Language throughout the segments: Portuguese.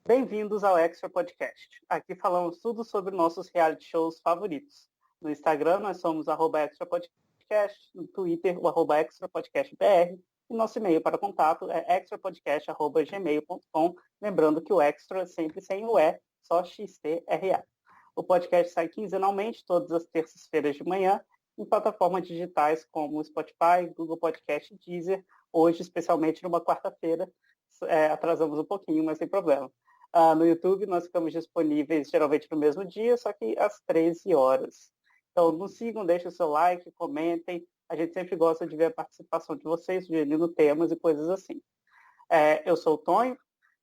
Bem-vindos ao Extra Podcast. Aqui falamos tudo sobre nossos reality shows favoritos. No Instagram, nós somos @Extra Podcast, no Twitter, o @ExtraPodcastBR, e nosso e-mail para contato é extrapodcast@gmail.com, lembrando que o Extra é sempre sem o E, só XTRA. O podcast sai quinzenalmente, todas as terças-feiras de manhã, em plataformas digitais como Spotify, Google Podcast e Deezer, hoje especialmente numa quarta-feira, atrasamos um pouquinho, mas sem problema. No YouTube nós ficamos disponíveis geralmente no mesmo dia, só que às 13 horas. Então nos sigam, deixem o seu like, comentem. A gente sempre gosta de ver a participação de vocês, sugerindo temas e coisas assim. Eu sou o Tonho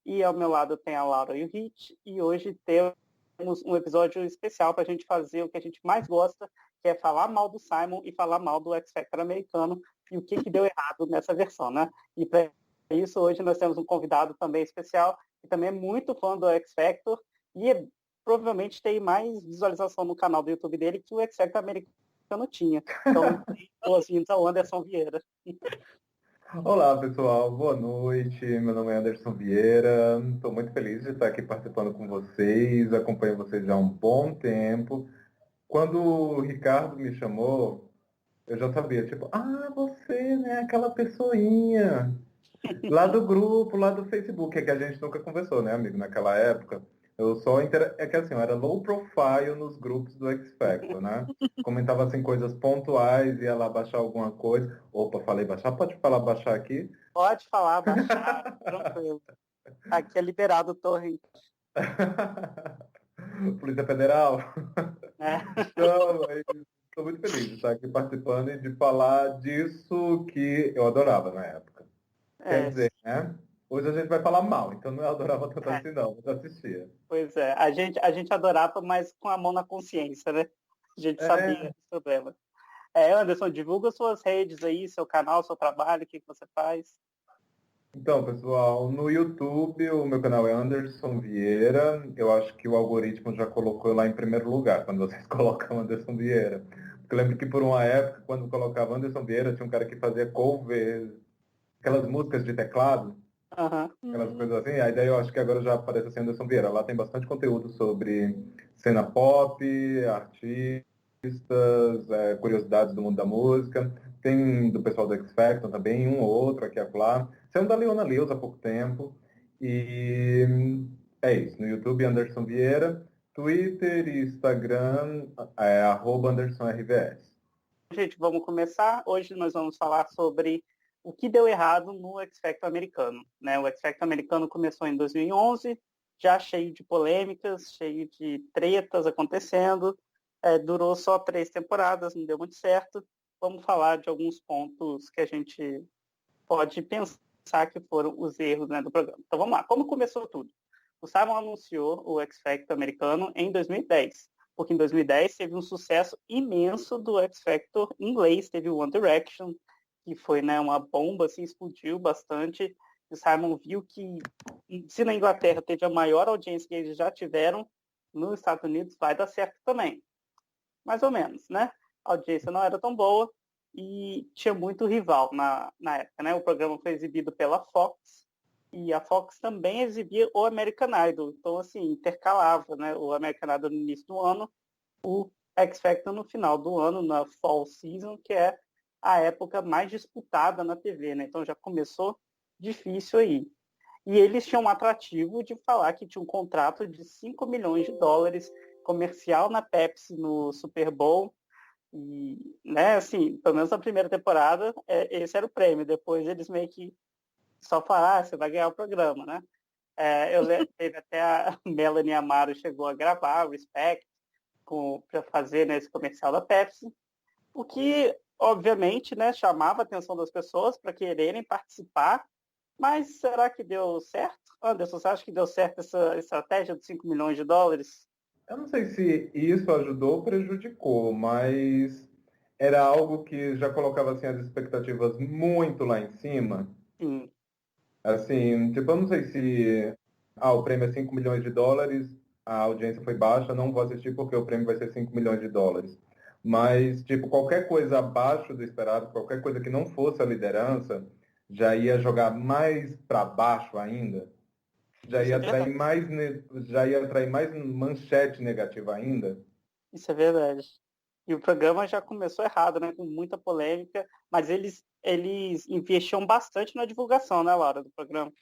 e ao meu lado tem a Laura e o Hit, e hoje temos um episódio especial para a gente fazer o que a gente mais gosta, que é falar mal do Simon e falar mal do X Factor americano e o que deu errado nessa versão, né? E para isso, hoje nós temos um convidado também especial, que também é muito fã do X Factor e provavelmente tem mais visualização no canal do YouTube dele que o X Factor americano tinha. Então, boas-vindas ao Anderson Vieira. Olá, pessoal. Boa noite. Meu nome é Anderson Vieira. Estou muito feliz de estar aqui participando com vocês. Acompanho vocês há um bom tempo. Quando o Ricardo me chamou, eu já sabia, tipo, você, né? Aquela pessoinha lá do grupo, lá do Facebook, é que a gente nunca conversou, né, amigo? Naquela época, eu só é que assim, eu era low profile nos grupos do X Factor, né? Comentava assim coisas pontuais, ia lá baixar alguma coisa. Opa, falei baixar, pode falar baixar aqui? Pode falar, baixar, tranquilo. Aqui é liberado o torrent, Polícia Federal. né? Então, estou muito feliz de estar aqui participando e de falar disso que eu adorava na época. Quer É, dizer, né? Hoje a gente vai falar mal, então não eu adorava tanto é, assim não, mas assistia. pois é. A gente adorava, mas com a mão na consciência, né? A gente sabia É, dos problemas. Anderson, divulga suas redes aí, seu canal, seu trabalho, o que você faz. então, pessoal, no YouTube o meu canal é Anderson Vieira. Eu acho que o algoritmo já colocou lá em primeiro lugar quando vocês colocam Anderson Vieira. Porque eu lembro que por uma época, quando colocava Anderson Vieira, tinha um cara que fazia cover, aquelas músicas de teclado, Aham. aquelas coisas assim. Aí daí eu acho que agora já aparece assim Anderson Vieira. Lá tem bastante conteúdo sobre cena pop, artistas, curiosidades do mundo da música. Tem do pessoal do X Factor também, um ou outro aqui e acolá. Saiu da Leona Lewis há pouco tempo. E é isso. No YouTube, Anderson Vieira. Twitter e Instagram, @AndersonRVS. Gente, vamos começar. Hoje nós vamos falar sobre o que deu errado no X Factor americano, né? O X Factor americano começou em 2011, já cheio de polêmicas, cheio de tretas acontecendo. Durou só 3 temporadas, não deu muito certo. Vamos falar de alguns pontos que a gente pode pensar que foram os erros, né, do programa. Então vamos lá. Como começou tudo? O Simon anunciou o X Factor americano em 2010, porque em 2010 teve um sucesso imenso do X Factor inglês, teve o One Direction, que foi, né, uma bomba, assim, explodiu bastante. O Simon viu que se na Inglaterra teve a maior audiência que eles já tiveram, nos Estados Unidos vai dar certo também. Mais ou menos, né? A audiência não era tão boa e tinha muito rival na época, né? O programa foi exibido pela Fox e a Fox também exibia o American Idol. Então, assim, intercalava, né? O American Idol no início do ano, o X Factor no final do ano, na Fall Season, que é a época mais disputada na TV, né? Então já começou difícil aí. E eles tinham um atrativo de falar que tinha um contrato de 5 milhões de dólares comercial na Pepsi no Super Bowl. E, né, assim, pelo menos na primeira temporada, esse era o prêmio. Depois eles meio que só falaram, você vai ganhar o programa, né? Teve até a Melanie Amaro chegou a gravar o Respect para fazer, né, esse comercial da Pepsi, o que, obviamente, né, chamava a atenção das pessoas para quererem participar, mas será que deu certo? Anderson, você acha que deu certo essa estratégia de 5 milhões de dólares? Eu não sei se isso ajudou ou prejudicou, mas era algo que já colocava assim, as expectativas muito lá em cima. Sim. Assim, tipo, eu não sei se o prêmio é 5 milhões de dólares, a audiência foi baixa, não vou assistir porque o prêmio vai ser 5 milhões de dólares. Mas, tipo, qualquer coisa abaixo do esperado, qualquer coisa que não fosse a liderança, já ia jogar mais para baixo ainda. Já Isso ia é atrair verdade. mais, já ia atrair mais manchete negativa ainda. Isso é verdade. E o programa já começou errado, né? Com muita polêmica, mas eles investiam bastante na divulgação, né, Laura, do programa.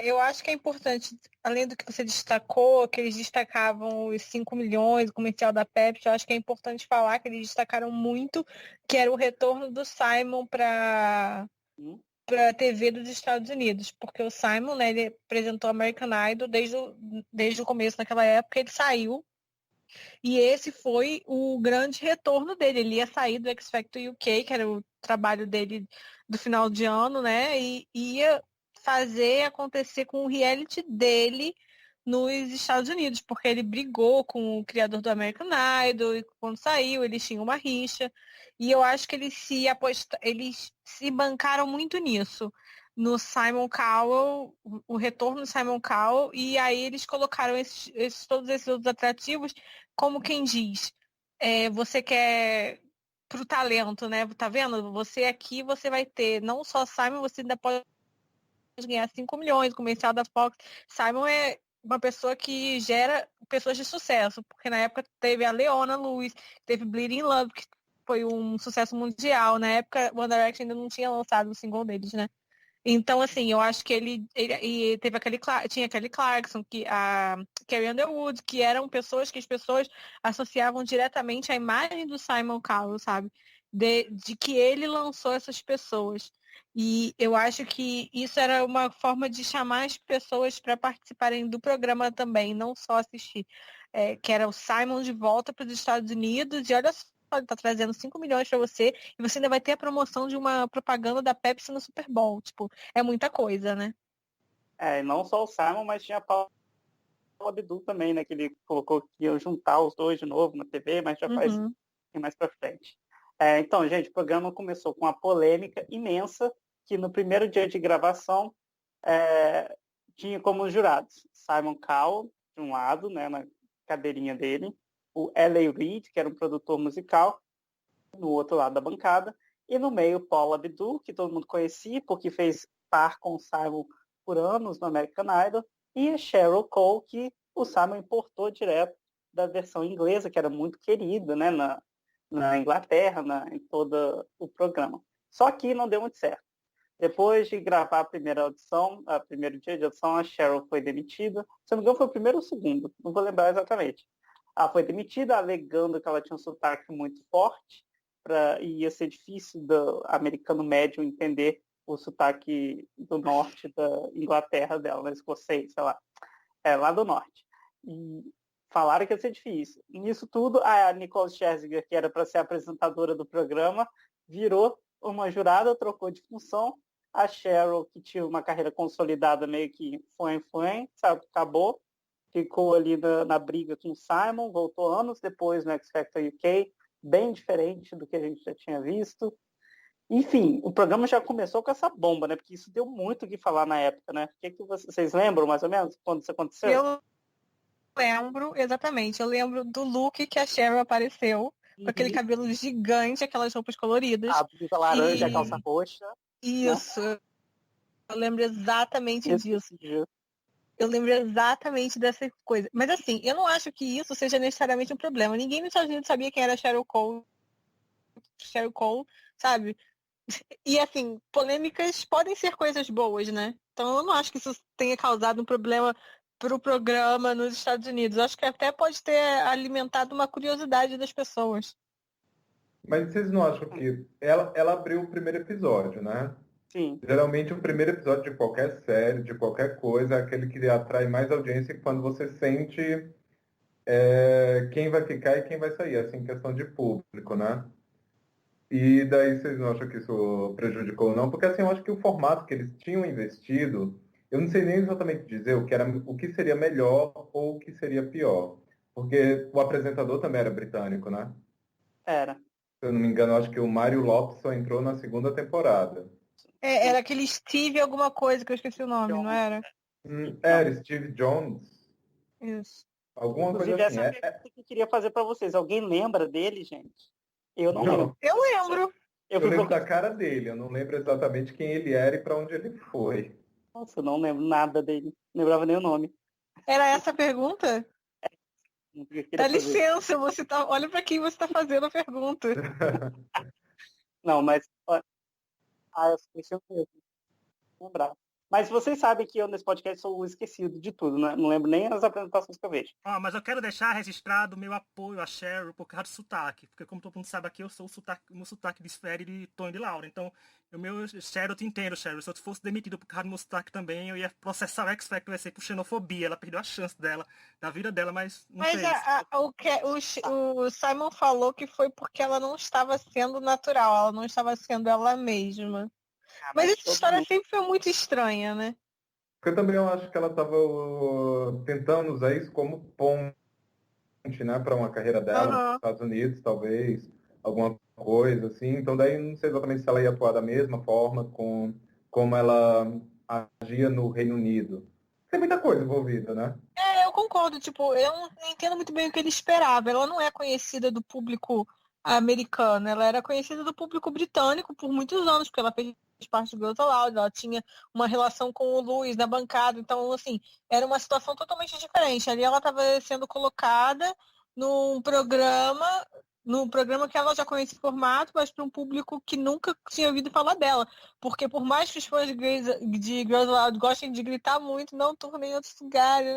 Eu acho que é importante, além do que você destacou, que eles destacavam os 5 milhões, o comercial da Pepsi, eu acho que é importante falar que eles destacaram muito que era o retorno do Simon Hum? para a TV dos Estados Unidos, porque o Simon, né, ele apresentou American Idol desde o começo naquela época, ele saiu, e esse foi o grande retorno dele. Ele ia sair do X Factor UK, que era o trabalho dele do final de ano, né? E ia fazer acontecer com o reality dele nos Estados Unidos, porque ele brigou com o criador do American Idol e quando saiu eles tinham uma rixa. E eu acho que eles se bancaram muito nisso. No Simon Cowell, o retorno do Simon Cowell, e aí eles colocaram todos esses outros atrativos como quem diz, você quer pro talento, né? Tá vendo? Você aqui, você vai ter não só Simon, você ainda pode ganhar 5 milhões, comercial da Fox. Simon é uma pessoa que gera pessoas de sucesso, porque na época teve a Leona Lewis, teve Bleeding Love, que foi um sucesso mundial. Na época, One Direction ainda não tinha lançado o single deles, né? Então, assim, eu acho que ele e teve tinha Kelly Clarkson, a Carrie Underwood, que eram pessoas que as pessoas associavam diretamente à imagem do Simon Cowell, sabe? De que ele lançou essas pessoas. E eu acho que isso era uma forma de chamar as pessoas para participarem do programa também, não só assistir. Que era o Simon de volta para os Estados Unidos, e olha só, ele tá trazendo 5 milhões para você, e você ainda vai ter a promoção de uma propaganda da Pepsi no Super Bowl. Tipo, é muita coisa, né? E não só o Simon, mas tinha a Paula Abdul também, né? Que ele colocou que iam juntar os dois de novo na TV, mas já faz Uhum. mais pra frente. Então, gente, o programa começou com uma polêmica imensa, que no primeiro dia de gravação tinha como jurados Simon Cowell, de um lado, né, na cadeirinha dele, o L.A. Reid, que era um produtor musical, no outro lado da bancada, e no meio Paula Abdul, que todo mundo conhecia, porque fez par com o Simon por anos no American Idol, e a Sheryl Cole, que o Simon importou direto da versão inglesa, que era muito querida, né, na Inglaterra, em todo o programa. Só que não deu muito certo. Depois de gravar a primeira audição, o primeiro dia de audição, a Sheryl foi demitida. Se não me engano, foi o primeiro ou o segundo, não vou lembrar exatamente. Ela foi demitida, alegando que ela tinha um sotaque muito forte e ia ser difícil do americano médio entender o sotaque do norte da Inglaterra dela, né, escocês, sei lá, lá do norte. E falaram que ia ser difícil. Nisso tudo, a Nicole Scherzinger, que era para ser apresentadora do programa, virou uma jurada, trocou de função. A Cheryl, que tinha uma carreira consolidada, meio que foi, sabe, acabou. Ficou ali na briga com o Simon, voltou anos depois no X Factor UK, bem diferente do que a gente já tinha visto. Enfim, o programa já começou com essa bomba, né? Porque isso deu muito o que falar na época, né? O que vocês lembram, mais ou menos, quando isso aconteceu? Eu lembro, exatamente, eu lembro do look que a Cheryl apareceu, com aquele cabelo gigante, aquelas roupas coloridas. A blusa laranja, a E calça roxa. isso, Né? eu lembro exatamente Esse disso. dia. Eu lembro exatamente dessa coisa. Mas assim, eu não acho que isso seja necessariamente um problema. Ninguém nos Estados Unidos sabia quem era Cheryl Cole, sabe? E assim, polêmicas podem ser coisas boas, né? Então eu não acho que isso tenha causado um problema para o programa nos Estados Unidos. Eu acho que até pode ter alimentado uma curiosidade das pessoas. Mas vocês não acham que ela abriu o primeiro episódio, né? Sim. Geralmente o primeiro episódio de qualquer série, de qualquer coisa, é aquele que atrai mais audiência quando você sente quem vai ficar e quem vai sair, assim, questão de público, né? E daí vocês não acham que isso prejudicou ou não? Porque assim, eu acho que o formato que eles tinham investido, eu não sei nem exatamente dizer o que seria melhor ou o que seria pior. Porque o apresentador também era britânico, né? Era. Se eu não me engano, eu acho que o Mário Lopes só entrou na segunda temporada. Era aquele Steve alguma coisa que eu esqueci o nome, não Então, era? Era Steve Jones, Isso. alguma coisa inclusive, assim. essa é a pergunta que eu queria fazer para vocês. Alguém lembra dele, gente? Eu não lembro. Não, Eu lembro. Eu eu fui lembro procurar. da cara dele, eu não lembro exatamente quem ele era e para onde ele foi. Nossa, eu não lembro nada dele. Não lembrava nem o nome. Era essa a pergunta? Não queria Dá fazer. licença, olha para quem você está fazendo a pergunta. Não, mas eu esqueci mesmo. Não lembrava. Mas vocês sabem que eu nesse podcast sou esquecido de tudo, né? Não lembro nem as apresentações que eu vejo. Mas eu quero deixar registrado o meu apoio a Cheryl por causa do sotaque. Porque como todo mundo sabe aqui, eu sou o meu sotaque difere de Tony de Laura. Então, Cheryl, eu te entendo, Cheryl. Se eu fosse demitido por causa do meu sotaque também, eu ia processar o X Factor por xenofobia. Ela perdeu a chance dela, da vida dela, mas não fez. O Simon falou que foi porque ela não estava sendo natural, ela não estava sendo ela mesma. Mas essa história sempre foi muito estranha, né? Eu também acho que ela estava tentando usar isso como ponte, né, para uma carreira dela nos Estados Unidos, talvez, alguma coisa assim. Então daí não sei exatamente se ela ia atuar da mesma forma como ela agia no Reino Unido. Tem muita coisa envolvida, né? Eu concordo, tipo, eu não entendo muito bem o que ele esperava. Ela não é conhecida do público americano, ela era conhecida do público britânico por muitos anos, porque ela fez parte do Girls Aloud, ela tinha uma relação com o Louis na bancada, então, assim, era uma situação totalmente diferente. Ali ela estava sendo colocada num programa que ela já conhecia o formato, mas para um público que nunca tinha ouvido falar dela. Porque por mais que os fãs de Girls Aloud gostem de gritar muito, não turnem em outros lugares,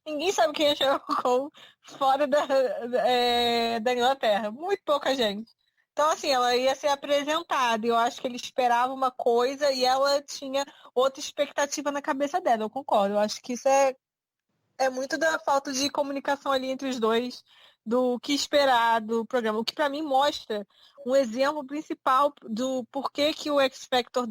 ninguém sabe quem é Cheryl Cole fora da Inglaterra. Muito pouca gente. Então, assim, ela ia ser apresentada. Eu acho que ele esperava uma coisa e ela tinha outra expectativa na cabeça dela. Eu concordo. Eu acho que isso é muito da falta de comunicação ali entre os dois, do que esperar do programa. O que para mim mostra um exemplo principal do porquê que o X Factor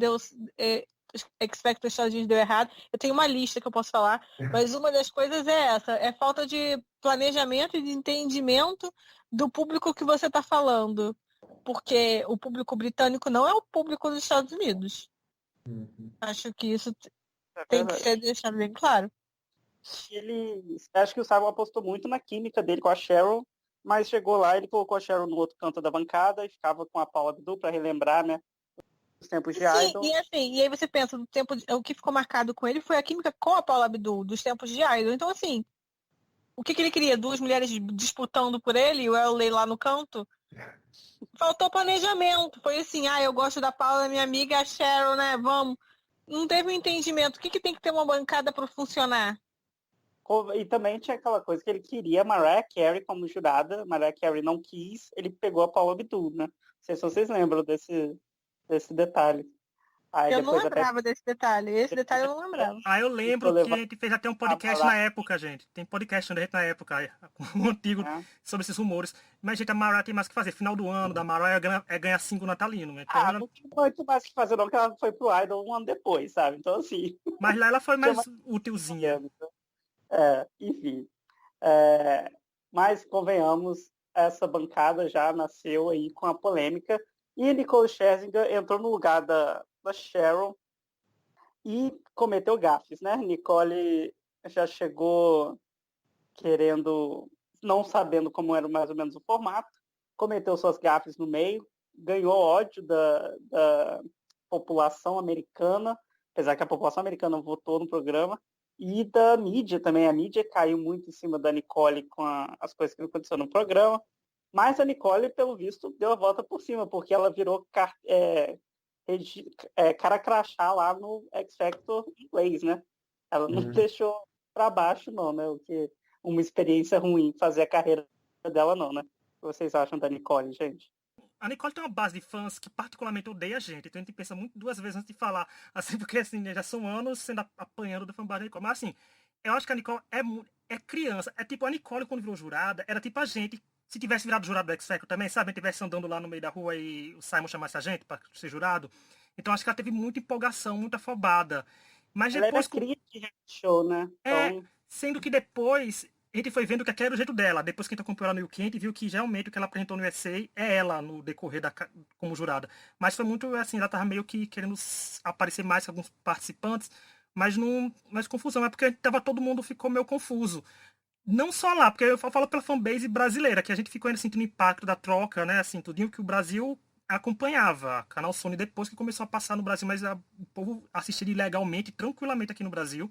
X Factor Estados Unidos deu errado. Eu tenho uma lista que eu posso falar, mas uma das coisas é essa, é falta de planejamento e de entendimento do público que você está falando. Porque o público britânico não é o público dos Estados Unidos. Acho que isso tem que ser deixado bem claro. Acho que o Simon apostou muito na química dele com a Cheryl, mas chegou lá, ele colocou a Cheryl no outro canto da bancada e ficava com a Paula Abdul para relembrar, né, os tempos de Idol. E aí você pensa, o que ficou marcado com ele foi a química com a Paula Abdul, dos tempos de Idol. Então, assim, o que ele queria? Duas mulheres disputando por ele e o Ellie lá no canto? Faltou planejamento. Foi assim, eu gosto da Paula, minha amiga, a Cheryl, né, vamos. Não teve um entendimento. O que tem que ter uma bancada para funcionar? E também tinha aquela coisa que ele queria a Mariah Carey como jurada, Mariah Carey não quis, ele pegou a Paula Abdul, né? Não sei se vocês lembram desse detalhe. Aí eu não lembrava desse detalhe. Esse detalhe eu não lembrava. Eu lembro que a gente fez até um podcast na época, gente. Tem podcast onde a gente na época, um antigo, sobre esses rumores. Mas, gente, a Mariah tem mais o que fazer. Final do ano da Mariah é ganhar 5 natalino. Então, não tem muito mais o que fazer, não, que ela foi pro Idol um ano depois, sabe? Então, assim... Mas lá ela foi mais útilzinha. Enfim. Mas, convenhamos, essa bancada já nasceu aí com a polêmica. E Nicole Scherzinger entrou no lugar da Cheryl e cometeu gafes, né? Nicole já chegou querendo, não sabendo como era mais ou menos o formato, cometeu suas gafes no meio, ganhou ódio da população americana, apesar que a população americana votou no programa, e da mídia também. A mídia caiu muito em cima da Nicole com as coisas que aconteceram no programa, mas a Nicole, pelo visto, deu a volta por cima, porque ela virou cara crachá lá no X Factor inglês, né? Ela não deixou para baixo, não, né? O que uma experiência ruim fazer a carreira dela, não, né? O que vocês acham da Nicole, gente? A Nicole tem uma base de fãs que particularmente odeia a gente, então a gente pensa muito duas vezes antes de falar, assim, porque assim, já são anos sendo apanhando da fanbase da Nicole. Mas assim, eu acho que a Nicole é criança, é tipo a Nicole quando virou jurada, era tipo a gente, se tivesse virado jurado do X Factor também, sabe, a gente tivesse andando lá no meio da rua e o Simon chamasse a gente pra ser jurado. Então acho que ela teve muita empolgação, muita afobada. Mas ela depois... era crítica de show, né? Então... Sendo que depois a gente foi vendo que aquele era o jeito dela. Depois que a gente acompanhou ela no UK, a gente viu que realmente o que ela apresentou no USA é ela no decorrer como jurada. Mas foi muito assim, ela tava meio que querendo aparecer mais que alguns participantes, mas confusão. É porque todo mundo ficou meio confuso. Não só lá, porque eu falo pela fanbase brasileira, que a gente ficou ainda sentindo o impacto da troca, né? Assim, tudinho que o Brasil acompanhava Canal Sony depois que começou a passar no Brasil, mas o povo assistia ilegalmente, tranquilamente aqui no Brasil.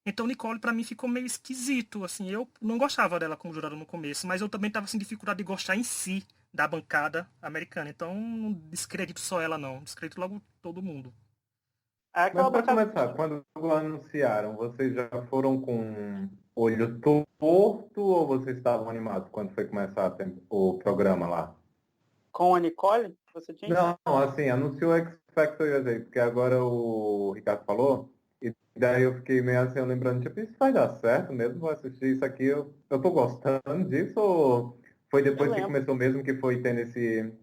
Então Nicole pra mim ficou meio esquisito, assim, eu não gostava dela como jurada no começo, mas eu também tava sem dificuldade de gostar em si da bancada americana, então não descredito só ela não, descredito logo todo mundo. É Mas aquela para bancada. começar, quando anunciaram, vocês já foram com olho torto ou vocês estavam animados quando foi começar o programa lá? Com a Nicole, você diz? Não, assim, anunciou X Factor USA, porque agora o Ricardo falou, e daí eu fiquei meio assim, eu lembrando, tipo, isso vai dar certo mesmo? Vou assistir isso aqui, eu tô gostando disso, ou foi Eu depois que lembro. começou mesmo que foi tendo esse...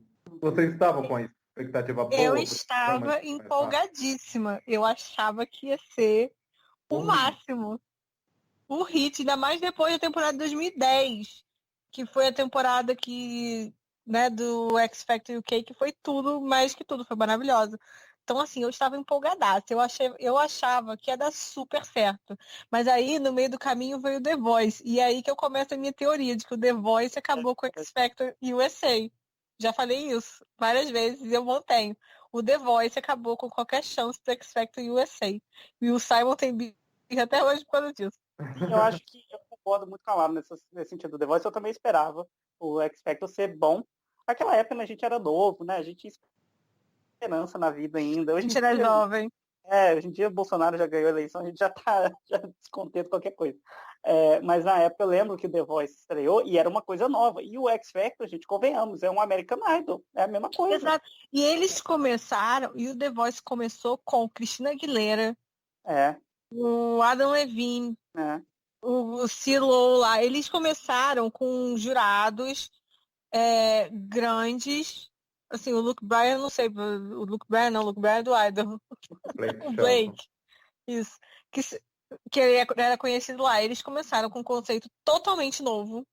Vocês estavam com a expectativa Eu boa pro programa estava antes de começar? empolgadíssima. Eu achava que ia ser o máximo. O hit, ainda mais depois da temporada de 2010, que foi a temporada que, né, do X Factor UK, que foi tudo, mais que tudo, foi maravilhosa. Então, assim, eu estava empolgadaça. Eu achava que ia dar super certo. Mas aí, no meio do caminho, veio o The Voice. E é aí que eu começo a minha teoria de que o The Voice acabou com o X Factor USA. Já falei isso várias vezes e eu mantenho. O The Voice acabou com qualquer chance do X Factor USA. E o Simon tem birra até hoje por causa disso. Sim, eu acho que eu concordo muito com a Lara nesse sentido do The Voice. Eu também esperava o X Factor ser bom. Naquela época, né, a gente era novo, né? A gente tinha esperança na vida ainda. A gente era jovem. Hoje em dia o Bolsonaro já ganhou a eleição, a gente já tá já descontente com qualquer coisa. Mas na época eu lembro que o The Voice estreou e era uma coisa nova. E o X Factor, gente, convenhamos, é um American Idol. É a mesma coisa. Exato. E eles começaram, e o The Voice começou com Cristina Aguilera, É, o Adam Levine, né? o CeeLo lá. Eles começaram com jurados grandes. Assim, o Luke Bryan, não sei, o Luke Bryan não, o Luke Bryan é do Idol. Blake O Shelton. Blake, isso. Que ele era conhecido lá. Eles começaram com um conceito totalmente novo,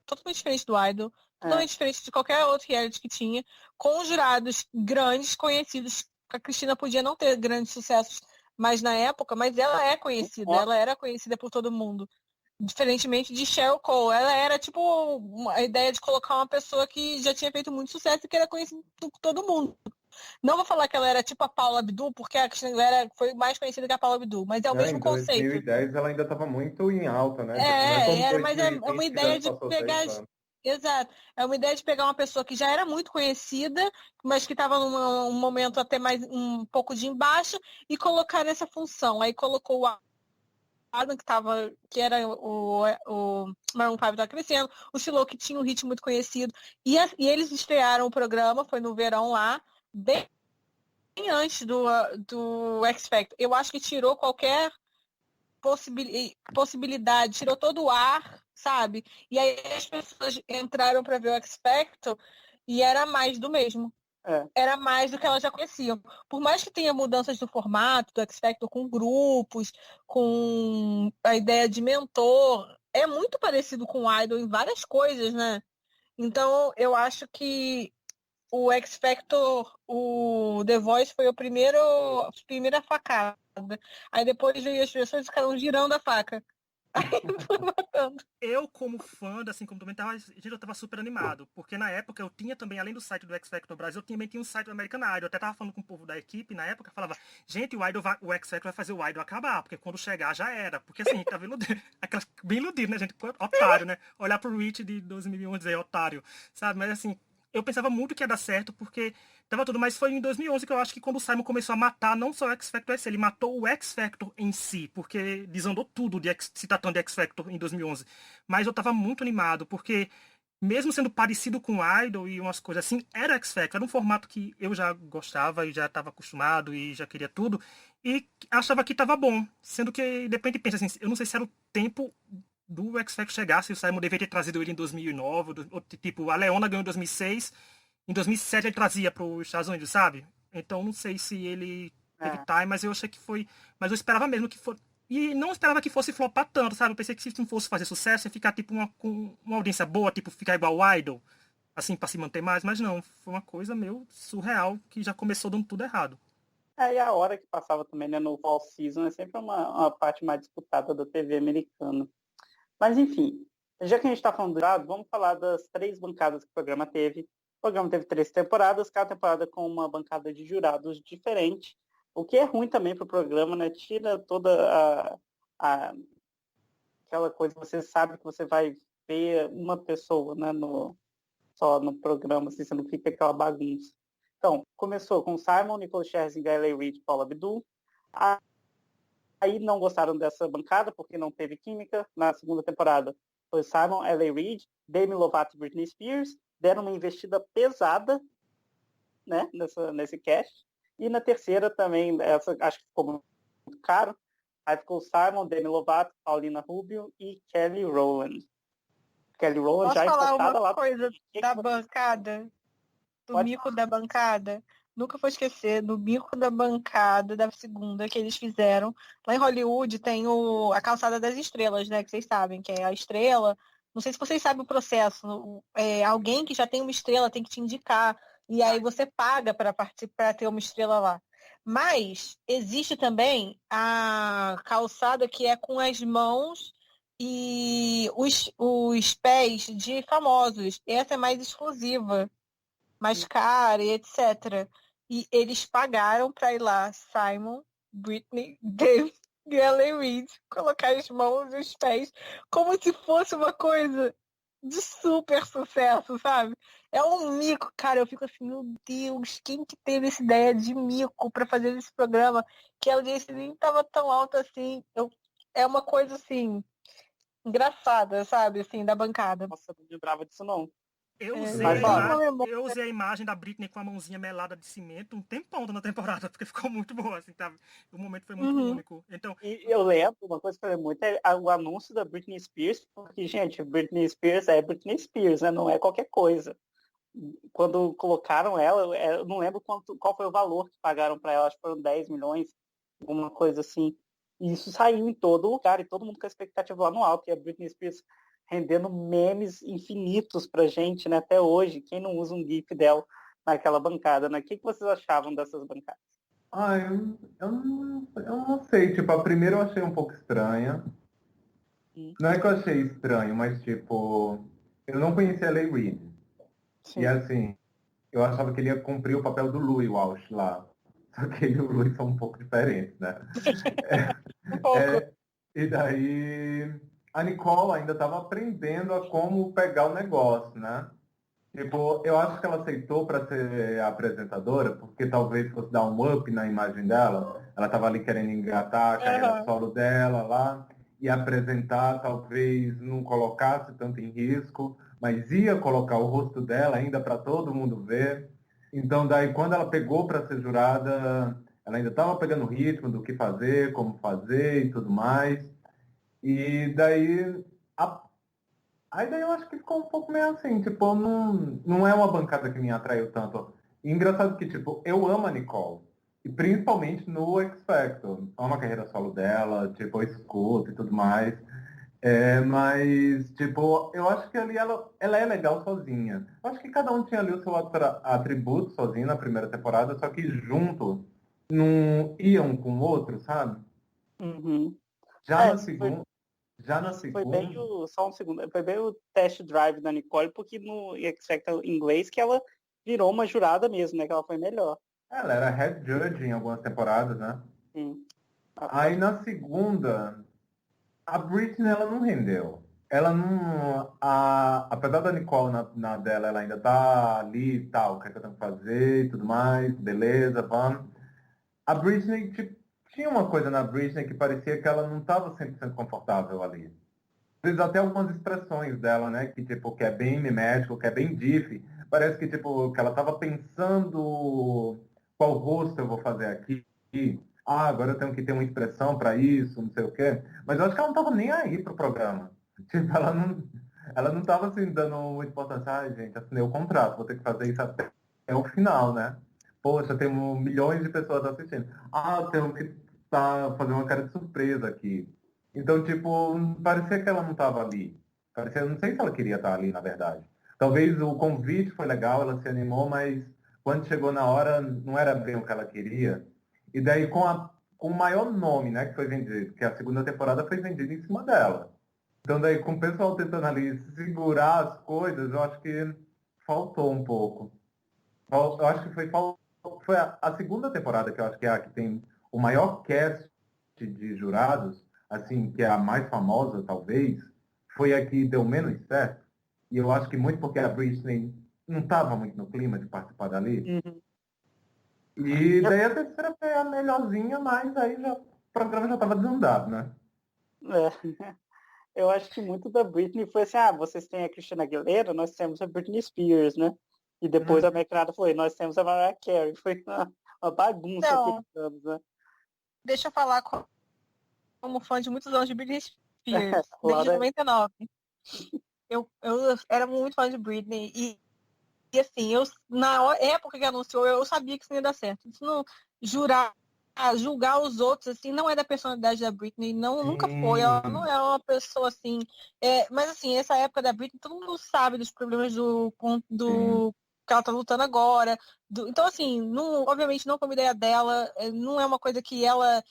totalmente diferente do Idol, É. totalmente diferente de qualquer outro reality que tinha, com jurados grandes, conhecidos. A Cristina podia não ter grandes sucessos mais na época, mas ela é conhecida, ela era conhecida por todo mundo. Diferentemente de Cheryl Cole, ela era tipo a ideia de colocar uma pessoa que já tinha feito muito sucesso e que era conhecida por todo mundo. Não vou falar que ela era tipo a Paula Abdul, porque a Cristina Aguilera foi mais conhecida que a Paula Abdul, mas é o Não, mesmo em conceito. 2010 ela ainda estava muito em alta, né? Tipo, não é como Mas é uma 2020 que já ideia se de passou pegar. 6 anos. Exato. É uma ideia de pegar uma pessoa que já era muito conhecida, mas que estava num momento até mais um pouco de embaixo, e colocar nessa função. Aí colocou o Adam, que era o Maroon 5 estava crescendo, o Shiloh, que tinha um ritmo muito conhecido, e eles estrearam o programa, foi no verão lá, bem antes do X Factor. Eu acho que tirou qualquer possibilidade, tirou todo o ar, sabe? E aí as pessoas entraram para ver o X Factor e era mais do mesmo. É. Era mais do que elas já conheciam. Por mais que tenha mudanças do formato do X Factor com grupos, com a ideia de mentor, é muito parecido com o Idol em várias coisas, né? Então, eu acho que o X Factor, o The Voice foi a primeira facada. Aí depois veio as pessoas ficaram girando a faca. Aí foi matando. Eu, como fã, assim como também tava, gente, eu tava super animado, porque na época eu tinha também, além do site do X Factor Brasil, eu também tinha um site do American Idol. Eu até tava falando com o povo da equipe na época, falava, gente, o X Factor vai fazer o Idol acabar, porque quando chegar já era. Porque assim, tava iludido, aquelas, bem iludido, né, gente? Otário, né? Olhar pro Rich de 2011 e dizer, otário, sabe? Mas assim, eu pensava muito que ia dar certo, porque tava tudo, mas foi em 2011 que eu acho que quando o Simon começou a matar não só o X Factor SC, ele matou o X Factor em si, porque desandou tudo se tratando de X Factor em 2011. Mas eu tava muito animado, porque mesmo sendo parecido com o Idol e umas coisas assim, era X Factor, era um formato que eu já gostava e já estava acostumado e já queria tudo, e achava que tava bom, sendo que de repente pensa assim, eu não sei se era o tempo do X Factor chegar, se o Simon deveria ter trazido ele em 2009, ou, tipo, a Leona ganhou em 2006, em 2007 ele trazia para os Estados Unidos, sabe? Então não sei se ele teve time, mas eu achei que foi, mas eu esperava mesmo que fosse. E não esperava que fosse flopar tanto, sabe? Eu pensei que se não fosse fazer sucesso, ia ficar tipo com uma audiência boa, tipo, ficar igual o Idol, assim, pra se manter mais, mas não, foi uma coisa meio surreal, que já começou dando tudo errado. E a hora que passava também, né, no Fall Season é sempre uma parte mais disputada da TV americana. Mas enfim, já que a gente está falando do lado, vamos falar das 3 bancadas que o programa teve. programa teve 3 temporadas, cada temporada com uma bancada de jurados diferente, o que é ruim também para o programa, né? Tira toda aquela coisa, você sabe que você vai ver uma pessoa, né, só no programa, assim, você não fica aquela bagunça. Então, começou com Simon, Nicole Scherzinger, L.A. Reid, Paula Abdul. Aí não gostaram dessa bancada, porque não teve química. Na segunda temporada foi Simon, L.A. Reid, Demi Lovato e Britney Spears. Deram uma investida pesada, né, nesse cast. E na terceira também, essa acho que ficou muito caro. Aí ficou Simon, Demi Lovato, Paulina Rubio e Kelly Rowland. Kelly Rowland Posso já falar importada uma lá. coisa da bancada? Do Pode mico da bancada? Nunca vou esquecer do mico da bancada da segunda que eles fizeram. Lá em Hollywood tem a calçada das estrelas, né? Que vocês sabem, que é a estrela. Não sei se vocês sabem o processo. Alguém que já tem uma estrela tem que te indicar. E aí você paga para participar, para ter uma estrela lá. Mas existe também a calçada que é com as mãos e os pés de famosos. Essa é mais exclusiva, mais cara e etc. E eles pagaram para ir lá, Simon, Britney, Dave e Ellen Reid, colocar as mãos e os pés como se fosse uma coisa de super sucesso, sabe? É um mico, cara. Eu fico assim, meu Deus, quem que teve essa ideia de mico para fazer esse programa? Que a audiência nem tava tão alta assim. É uma coisa assim, engraçada, sabe? Assim, da bancada. Nossa, não lembrava disso não. Eu É, usei, Mas a vamos. eu usei a imagem da Britney com a mãozinha melada de cimento um tempão na temporada, porque ficou muito boa, assim, tá? O momento foi muito Uhum. único. Então, E eu lembro, uma coisa que eu lembro muito é o anúncio da Britney Spears, porque, gente, Britney Spears é Britney Spears, né? Não é qualquer coisa. Quando colocaram ela, eu não lembro qual foi o valor que pagaram para ela, acho que foram 10 milhões, alguma coisa assim. E isso saiu em todo lugar, e todo mundo com a expectativa lá no alto, e a Britney Spears rendendo memes infinitos pra gente, né? Até hoje, quem não usa um GIF dela naquela bancada, né? O que vocês achavam dessas bancadas? Eu não sei. Tipo, a primeira eu achei um pouco estranha. Não é que eu achei estranho, mas, tipo, eu não conhecia a Lei Reid. E, Sim. assim, eu achava que ele ia cumprir o papel do Louis Walsh lá. Só que ele e o Louis são um pouco diferentes, né? Um pouco. E daí, a Nicole ainda estava aprendendo a como pegar o negócio, né? Tipo, eu acho que ela aceitou para ser apresentadora, porque talvez fosse dar um up na imagem dela. Ela estava ali querendo engatar a carreira Uhum. solo dela lá, e apresentar talvez não colocasse tanto em risco, mas ia colocar o rosto dela ainda para todo mundo ver. Então, daí, quando ela pegou para ser jurada, ela ainda estava pegando o ritmo do que fazer, como fazer e tudo mais. E daí, a Aí daí eu acho que ficou um pouco meio assim, tipo, não é uma bancada que me atraiu tanto. E engraçado que, tipo, eu amo a Nicole. E principalmente no X Factor. Amo a carreira solo dela, tipo, eu escuto e tudo mais. Mas, tipo, eu acho que ali ela é legal sozinha. Eu acho que cada um tinha ali o seu atributo sozinho na primeira temporada, só que junto não iam um com o outro, sabe? Uhum. Já É, na segunda, já na isso foi bem segunda, só um segundo, foi bem o test drive da Nicole, porque no X Factor inglês que ela virou uma jurada mesmo, né? Que ela foi melhor. ela era head judge em algumas temporadas, né? Sim. Aí na segunda, a Britney ela não rendeu. Ela não. Apesar da Nicole na dela, ela ainda tá ali e tal, o que é que eu tenho que fazer e tudo mais, beleza, vamos. A Britney, tipo, tinha uma coisa na Britney que parecia que ela não estava 100% confortável ali. Às vezes até algumas expressões dela, né, que tipo, que é bem mimético, que é bem diff, parece que tipo, que ela estava pensando qual rosto eu vou fazer aqui. Ah, agora eu tenho que ter uma expressão para isso, não sei o quê. Mas eu acho que ela não estava nem aí pro programa. Tipo, ela não estava assim dando muita importância. Ai, gente, assinei o contrato, vou ter que fazer isso até o final, né? Poxa, temos milhões de pessoas assistindo. Ah, temos que fazer uma cara de surpresa aqui. Então, tipo, parecia que ela não estava ali. Parecia, não sei se ela queria estar ali, na verdade. Talvez o convite foi legal, ela se animou, mas quando chegou na hora, não era bem o que ela queria. E daí, com o maior nome, né, que foi vendido, que a segunda temporada foi vendida em cima dela. Então, daí, com o pessoal tentando ali segurar as coisas, eu acho que faltou um pouco. Eu acho que foi a segunda temporada, que eu acho que é a que tem o maior cast de jurados, assim, que é a mais famosa, talvez, foi a que deu menos certo. E eu acho que muito porque a Britney não estava muito no clima de participar dali. Uhum. E daí a terceira foi a melhorzinha, mas aí o programa já estava desandado, né? É. Eu acho que muito da Britney foi assim, vocês têm a Christina Aguilera, nós temos a Britney Spears, né? E depois a McNada foi, nós temos a Mariah Carey. Foi uma bagunça Então, aqueles anos, né? deixa eu falar como fã de muitos anos de Britney Spears, desde Laura, 99. Eu era muito fã de Britney e assim, na época que anunciou, eu sabia que isso não ia dar certo. Isso não julgar os outros, assim, não é da personalidade da Britney, não, nunca foi. Ela não sim, é uma pessoa assim. Mas assim, essa época da Britney, todo mundo sabe dos problemas sim. do que ela tá lutando agora. Então, assim, não, obviamente não foi uma ideia dela, não é uma coisa que ela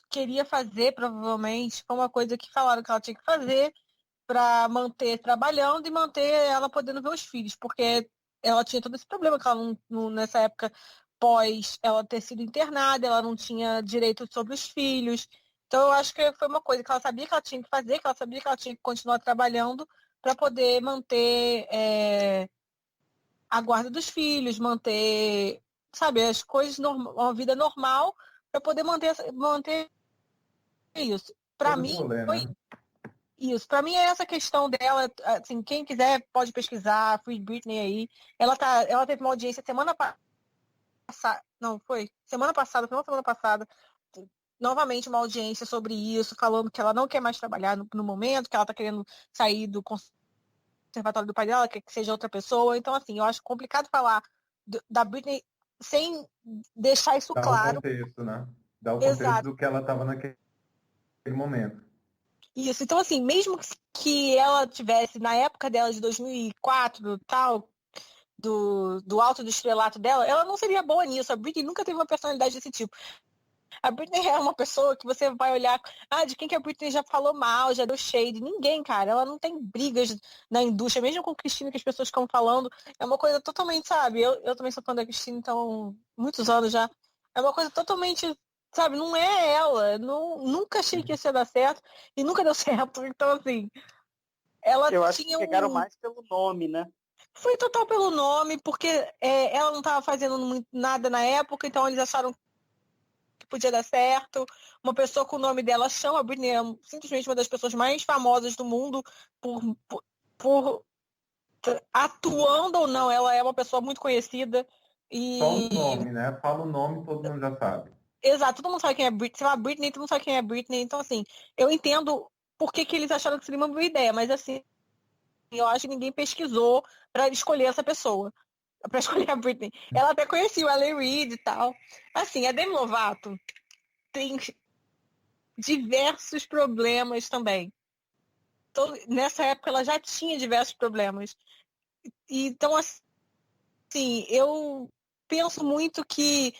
queria fazer, provavelmente. Foi uma coisa que falaram que ela tinha que fazer para manter trabalhando e manter ela podendo ver os filhos, porque ela tinha todo esse problema que ela nessa época pós ela ter sido internada, ela não tinha direito sobre os filhos. Então eu acho que foi uma coisa que ela sabia que ela tinha que fazer, que ela sabia que ela tinha que continuar trabalhando para poder manter a guarda dos filhos, manter, sabe, as coisas, uma vida normal, para poder manter isso. Para Todo o mim, rolê, foi né? isso, pra mim é essa questão dela, assim, quem quiser pode pesquisar, Free Britney aí. Ela teve uma audiência semana passada, não, foi? Foi uma semana passada, novamente uma audiência sobre isso, falando que ela não quer mais trabalhar no momento, que ela tá querendo sair do conservatório do pai dela, quer que seja outra pessoa. Então, assim, eu acho complicado falar da Britney sem deixar isso Dá o claro. contexto, né? Dá o contexto Exato. do que ela estava naquele momento. Isso. Então, assim, mesmo que ela tivesse, na época dela de 2004, tal, do alto do estrelato dela, ela não seria boa nisso. A Britney nunca teve uma personalidade desse tipo. A Britney é uma pessoa que você vai olhar, de quem que a Britney já falou mal, já deu shade. Ninguém, cara. Ela não tem brigas na indústria, mesmo com Cristina, que as pessoas ficam falando. É uma coisa totalmente, sabe? Eu também sou fã da Cristina, então, muitos anos já. É uma coisa totalmente, sabe? Não é ela. Não, nunca achei que isso ia dar certo e nunca deu certo. Então, assim, ela eu acho que tinha pegaram um. mais pelo nome, né? Foi total pelo nome, porque ela não estava fazendo nada na época, então eles acharam que podia dar certo. Uma pessoa com o nome dela chama a Britney, é simplesmente uma das pessoas mais famosas do mundo por, por, por atuando ou não, ela é uma pessoa muito conhecida. Só o E nome, né? Fala o nome, todo mundo já sabe. exato, todo mundo sabe quem é Britney. Sei lá, Britney, todo mundo sabe quem é Britney. Então, assim, eu entendo por que eles acharam que seria uma boa ideia, mas assim, eu acho que ninguém pesquisou para escolher essa pessoa. Pra escolher a Britney. Ela até conhecia o L.A. Reid e tal. Assim, a Demi Lovato tem diversos problemas também. Então, nessa época ela já tinha diversos problemas. Então, assim, eu penso muito que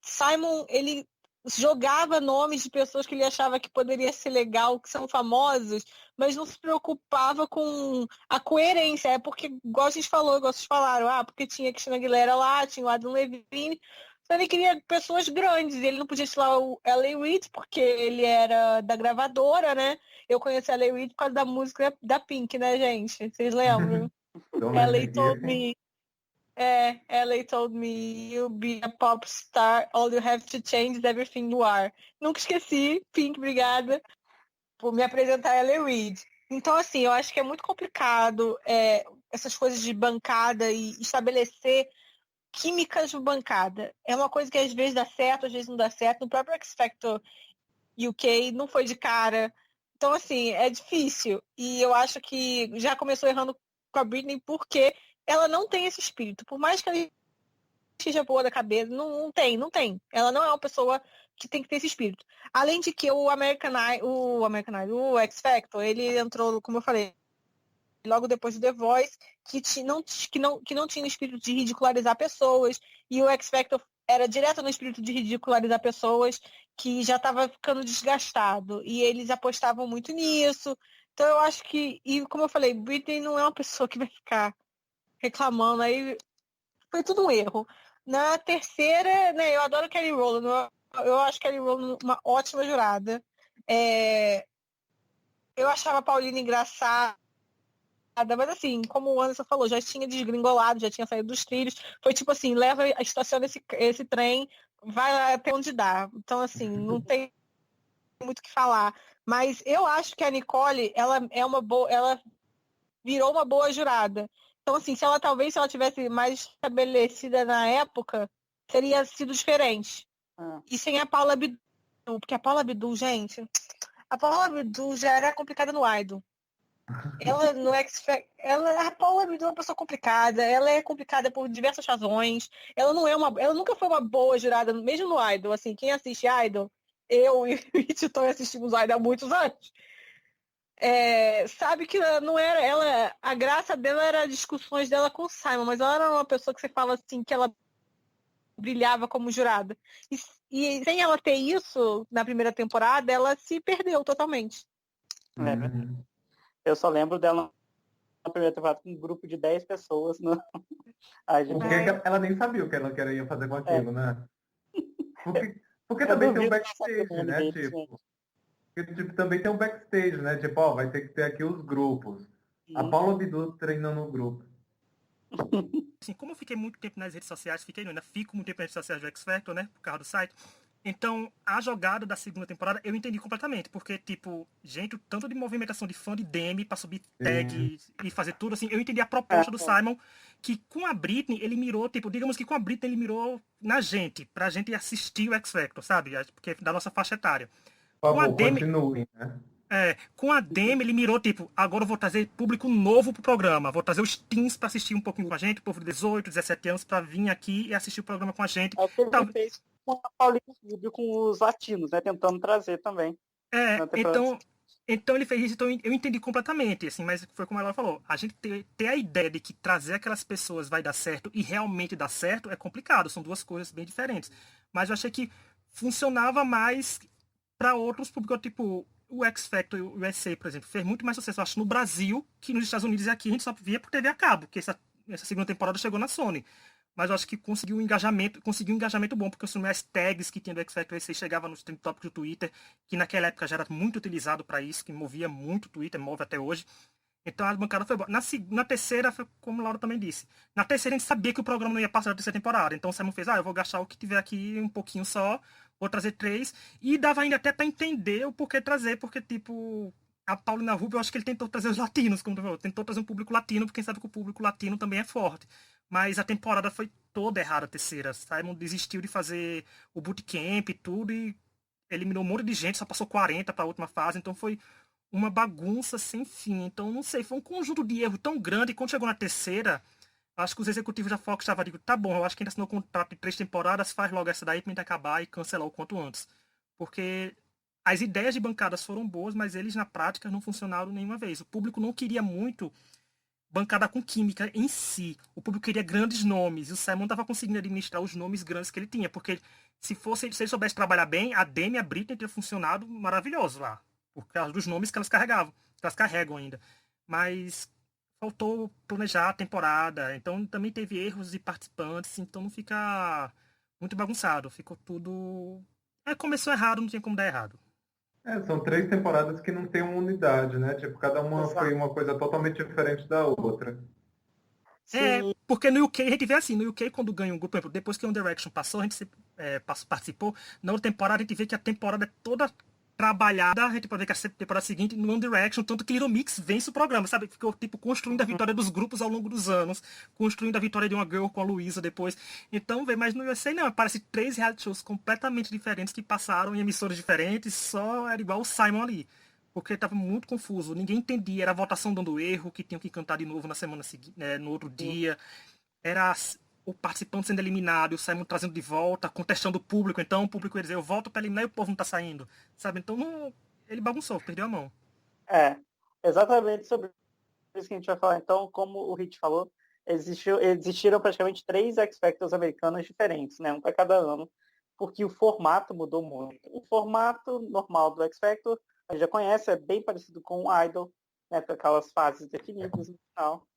Simon, ele jogava nomes de pessoas que ele achava que poderia ser legal, que são famosos, mas não se preocupava com a coerência. É porque, igual a gente falou, igual vocês falaram, porque tinha Christina Aguilera lá, tinha o Adam Levine, então ele queria pessoas grandes, ele não podia tirar o L.A. Reid, porque ele era da gravadora, né? Eu conheci a L.A. Reid por causa da música da Pink, né, gente? Vocês lembram? Don't let Ela me told hear. me Ella told me you'll be a pop star, all you have to change is everything you are. Nunca esqueci, Pink, obrigada por me apresentar a Ella Reid. Então, assim, eu acho que é muito complicado essas coisas de bancada e estabelecer químicas de bancada. É uma coisa que às vezes dá certo, às vezes não dá certo. No próprio X Factor UK não foi de cara. Então, assim, é difícil. E eu acho que já começou errando com a Britney porque ela não tem esse espírito. Por mais que ela esteja boa da cabeça, não tem. Ela não é uma pessoa que tem que ter esse espírito. Além de que o X Factor, ele entrou, como eu falei, logo depois do The Voice, que não tinha o espírito de ridicularizar pessoas, e o X Factor era direto no espírito de ridicularizar pessoas, que já estava ficando desgastado, e eles apostavam muito nisso. Então eu acho que, e como eu falei, Britney não é uma pessoa que vai ficar reclamando, aí foi tudo um erro. Na terceira, né, eu adoro Kelly Rowland, eu acho Kelly Rowland uma ótima jurada. Eu achava a Paulina engraçada, mas assim, como o Anderson falou, já tinha desgringolado, já tinha saído dos trilhos. Foi tipo assim, leva, estaciona esse trem, vai até onde dá. Então, assim, não tem muito o que falar. Mas eu acho que a Nicole, ela é uma boa, ela virou uma boa jurada. Então, assim, se ela tivesse mais estabelecida na época, teria sido diferente. E sem a Paula Abdul, porque a Paula Abdul, gente, a Paula Abdul já era complicada no Idol. Ela no X Factor, a Paula Abdul é uma pessoa complicada, ela é complicada por diversas razões. Ela nunca foi uma boa jurada, mesmo no Idol. Assim, quem assiste Idol, eu e o Titão assistimos Idol há muitos anos. Sabe que ela não era ela, a graça dela era as discussões dela com o Simon, mas ela era uma pessoa que você fala assim que ela brilhava como jurada. E sem ela ter isso na primeira temporada, ela se perdeu totalmente. Eu só lembro dela na primeira temporada com um grupo de 10 pessoas. No... Ela nem sabia o que ela ia fazer com aquilo, né? Porque Eu também tem um duvido que ela backstage, sabia o nome né? deles, Tipo, porque, tipo, também tem um backstage, né? Tipo, ó, vai ter que ter aqui os grupos. A Paula Abdul treinando no grupo. Assim, como eu fiquei muito tempo nas redes sociais, ainda fico muito tempo nas redes sociais do X Factor, né? Por causa do site. Então, a jogada da segunda temporada eu entendi completamente. Porque, tipo, gente, o tanto de movimentação de fã de Demi pra subir tag e fazer tudo, assim, eu entendi a proposta do Simon, que com a Britney ele mirou, tipo, digamos que com a Britney ele mirou na gente, pra gente assistir o X Factor, sabe? Porque é da nossa faixa etária. Por favor, continuem, né? Com a Demi, ele mirou, tipo, agora eu vou trazer público novo pro programa. Vou trazer os teens pra assistir um pouquinho com a gente, o povo de 18, 17 anos, pra vir aqui e assistir o programa com a gente. É o que ele fez com a Paulina Rubio, com os latinos, né? Tentando trazer também. Então ele fez isso, então eu entendi completamente, assim, mas foi como ela falou, a gente ter a ideia de que trazer aquelas pessoas vai dar certo e realmente dar certo é complicado, são duas coisas bem diferentes. Mas eu achei que funcionava mais para outros públicos, tipo o X Factor e o USA, por exemplo, fez muito mais sucesso, eu acho, no Brasil que nos Estados Unidos, e aqui a gente só via por TV a cabo, porque essa segunda temporada chegou na Sony. Mas eu acho que conseguiu um engajamento bom, porque as tags que tinha do X Factor USA chegava nos trend topics do Twitter, que naquela época já era muito utilizado para isso, que movia muito o Twitter, move até hoje. Então a bancada foi boa. Na terceira, foi como o Laura também disse. Na terceira a gente sabia que o programa não ia passar da terceira temporada. Então o Simon fez, eu vou gastar o que tiver aqui um pouquinho só, vou trazer 3. E dava ainda até para entender o porquê trazer, porque tipo, a Paulina Rubio, eu acho que ele tentou trazer os latinos, como tu falou, tentou trazer um público latino, porque quem sabe que o público latino também é forte. Mas a temporada foi toda errada, a terceira. Simon desistiu de fazer o bootcamp e tudo, e eliminou um monte de gente, só passou 40 para a última fase, então foi uma bagunça sem fim. Então, não sei, foi um conjunto de erro tão grande, e quando chegou na terceira, acho que os executivos da Fox estavam dizendo, tá bom, eu acho que ainda assinou um contrato de 3 temporadas, faz logo essa daí pra gente acabar e cancelar o quanto antes. Porque as ideias de bancadas foram boas, mas eles na prática não funcionaram nenhuma vez. O público não queria muito bancada com química em si. O público queria grandes nomes, e o Simon estava conseguindo administrar os nomes grandes que ele tinha, porque se ele soubesse trabalhar bem, a Demi e a Britney teria funcionado maravilhoso lá, por causa dos nomes que elas carregavam, que elas carregam ainda. Mas faltou planejar a temporada, então também teve erros de participantes, então não fica muito bagunçado, ficou tudo... começou errado, não tinha como dar errado. São 3 temporadas que não tem uma unidade, né? Tipo, cada uma foi uma coisa totalmente diferente da outra. Porque no UK a gente vê assim, no UK quando ganha um grupo, por exemplo, depois que o One Direction passou, a gente participou, na outra temporada a gente vê que a temporada é toda trabalhada, a gente pode ver que a temporada seguinte no One Direction, tanto que Little Mix vence o programa, sabe? Ficou tipo construindo a vitória dos grupos ao longo dos anos, construindo a vitória de uma girl com a Luísa depois. Então, mas no USA não, parece 3 reality shows completamente diferentes que passaram em emissoras diferentes, só era igual o Simon ali. Porque estava muito confuso, ninguém entendia, era a votação dando erro, que tinham que cantar de novo na semana seguinte, no outro dia, era o participante sendo eliminado, o Simon trazendo de volta, contestando o público, então o público ia dizer, eu volto para eliminar e o povo não tá saindo, sabe? Então ele bagunçou, perdeu a mão. Exatamente sobre isso que a gente vai falar. Então, como o Rich falou, existiram praticamente 3 X-Factors americanos diferentes, né? Um para cada ano, porque o formato mudou muito. O formato normal do X-Factor, a gente já conhece, é bem parecido com o Idol, né? Com aquelas fases definidas no final.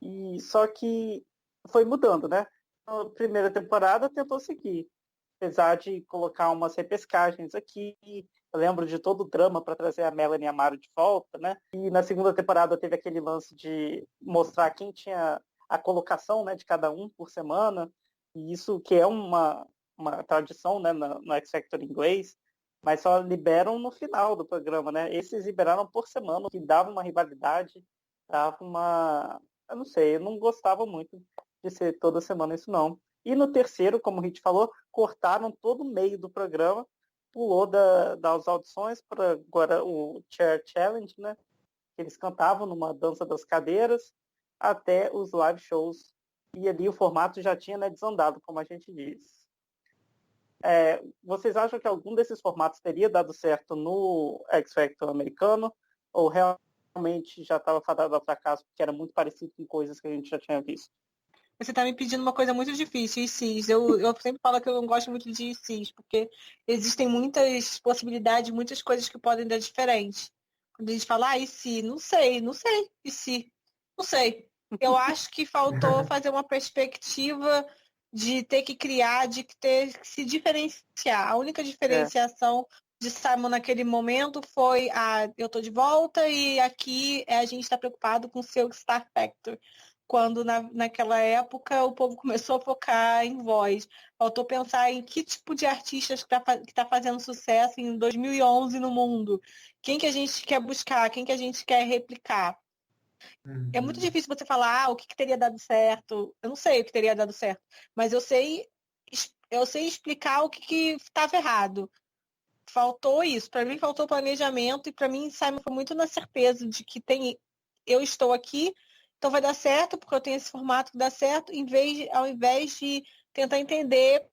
E só que foi mudando, né? Na primeira temporada tentou seguir, apesar de colocar umas repescagens aqui. Eu lembro de todo o drama para trazer a Melanie Amaro de volta, né? E na segunda temporada teve aquele lance de mostrar quem tinha a colocação, né, de cada um por semana. E isso que é uma tradição, né, no X Factor inglês, mas só liberam no final do programa, né? Esses liberaram por semana, o que dava uma rivalidade, dava uma... Eu não sei, eu não gostava muito de ser toda semana isso não. E no terceiro, como o Hit falou, cortaram todo o meio do programa, pulou das audições para agora o Chair Challenge, né? Eles cantavam numa dança das cadeiras até os live shows. E ali o formato já tinha, né, desandado, como a gente diz. Vocês acham que algum desses formatos teria dado certo no X Factor americano? Ou realmente já estava fadado ao fracasso porque era muito parecido com coisas que a gente já tinha visto? Você está me pedindo uma coisa muito difícil, ICs. Eu sempre falo que eu não gosto muito de ICs, porque existem muitas possibilidades, muitas coisas que podem dar diferente. Quando a gente fala, e se? Não sei, e se? Não sei. Eu acho que faltou fazer uma perspectiva de ter que criar, de ter que se diferenciar. A única diferenciação de Simon naquele momento foi eu tô de volta e aqui a gente está preocupado com o seu Star Factor. Quando naquela época o povo começou a focar em voz. Faltou pensar em que tipo de artistas que tá fazendo sucesso em 2011 no mundo. Quem que a gente quer buscar, quem que a gente quer replicar. É muito difícil você falar o que teria dado certo. Eu não sei o que teria dado certo, mas eu sei explicar o que estava errado. Faltou isso. Para mim faltou planejamento e para mim Simon foi muito na certeza de que eu estou aqui, então vai dar certo porque eu tenho esse formato que dá certo, ao invés de tentar entender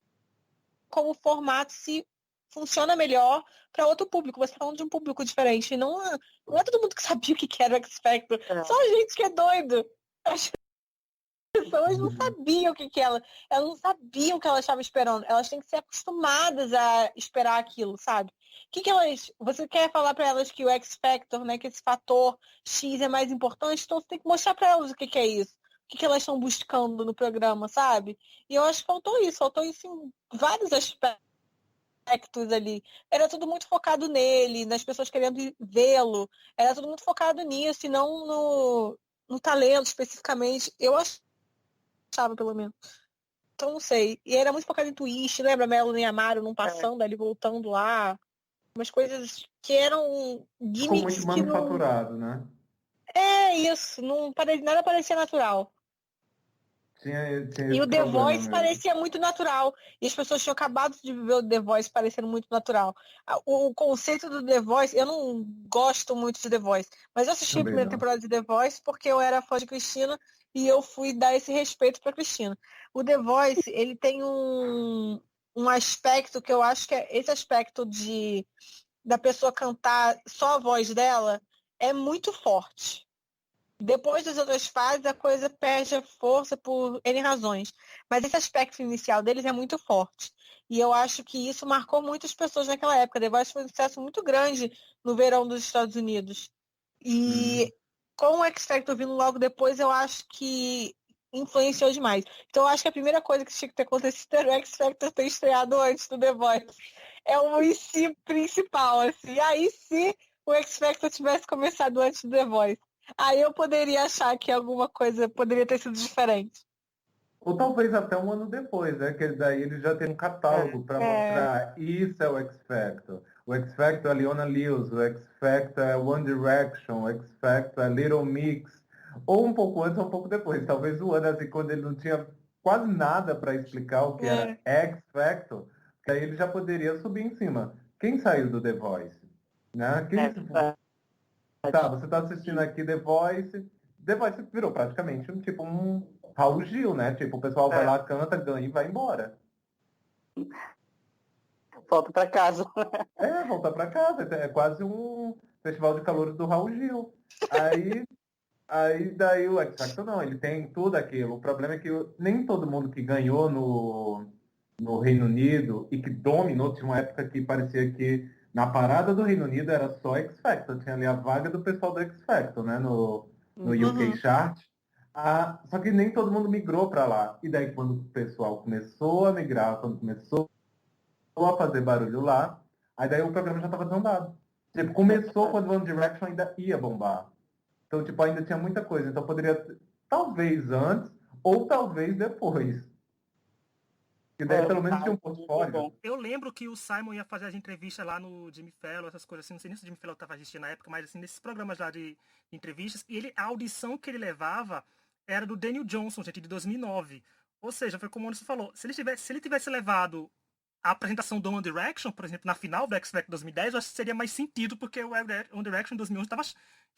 como o formato se funciona melhor para outro público. Você está falando de um público diferente. Não é todo mundo que sabia o que era o X Factor. Só a gente que é doido. As pessoas não sabiam o que elas não sabiam o que elas estavam esperando. Elas têm que ser acostumadas a esperar aquilo, sabe? Você quer falar para elas que o X Factor, né, que esse fator X é mais importante, então você tem que mostrar para elas o que é isso. O que elas estão buscando no programa, sabe? E eu acho que faltou isso em vários aspectos ali. Era tudo muito focado nele, nas pessoas querendo vê-lo. Era tudo muito focado nisso e não no talento especificamente. Eu achava, pelo menos. Então, não sei. E era muito focado em twist, lembra? Melanie Amaro não passando ali, voltando lá. Umas coisas que eram Ficou gimmicks muito que não... manufaturado, né? É isso, nada parecia natural. Tinha E esse o The problema Voice mesmo. parecia muito natural. E as pessoas tinham acabado de ver o The Voice parecendo muito natural. O conceito do The Voice, eu não gosto muito de The Voice, mas eu assisti a Também primeira não. temporada de The Voice porque eu era fã de Cristina e eu fui dar esse respeito para Cristina. O The Voice, ele tem um aspecto que eu acho que é esse aspecto da pessoa cantar só a voz dela é muito forte. Depois das outras fases, a coisa perde a força por N razões. Mas esse aspecto inicial deles é muito forte. E eu acho que isso marcou muitas pessoas naquela época. The Voice foi um sucesso muito grande no verão dos Estados Unidos. E com o X Factor vindo logo depois, eu acho que influenciou demais. Então eu acho que a primeira coisa que tinha que ter acontecido era o X Factor ter estreado antes do The Voice. É o IC principal, assim. Aí se o X Factor tivesse começado antes do The Voice. Aí eu poderia achar que alguma coisa poderia ter sido diferente. Ou talvez até um ano depois, né? Que daí ele já tem um catálogo para mostrar isso é o X Factor. O X Factor é Leona Lewis, o X Factor é One Direction, o X Factor é Little Mix. Ou um pouco antes ou um pouco depois. Talvez o ano assim, quando ele não tinha quase nada para explicar o que era X Factor, que aí ele já poderia subir em cima. Quem saiu do The Voice? Né? Tá, você tá assistindo aqui The Voice. The Voice virou praticamente um Raul Gil, né? Tipo, o pessoal vai lá, canta, ganha e vai embora. Volta para casa. Volta pra casa. É quase um festival de calores do Raul Gil. Aí daí o X Factor não, ele tem tudo aquilo. O problema é que nem todo mundo que ganhou no Reino Unido e que dominou, tinha uma época que parecia que na parada do Reino Unido era só X Factor, tinha ali a vaga do pessoal do X Factor, né, no UK Chart. Só que nem todo mundo migrou para lá. E daí, quando o pessoal começou a migrar, quando começou a fazer barulho lá, aí daí o programa já estava desandado. Tipo, começou quando One Direction ainda ia bombar. Então, tipo, ainda tinha muita coisa. Então, poderia, talvez antes, ou talvez depois. E daí, pelo menos, tinha um portfólio. Eu lembro que o Simon ia fazer as entrevistas lá no Jimmy Fallon, essas coisas assim. Não sei nem se o Jimmy Fallon estava assistindo na época, mas assim, nesses programas lá de entrevistas. E a audição que ele levava era do Daniel Johnson, gente, de 2009. Ou seja, foi como o Anderson falou. Se ele tivesse levado a apresentação do One Direction, por exemplo, na final do X Factor 2010, eu acho que seria mais sentido, porque o One Direction em 2011 estava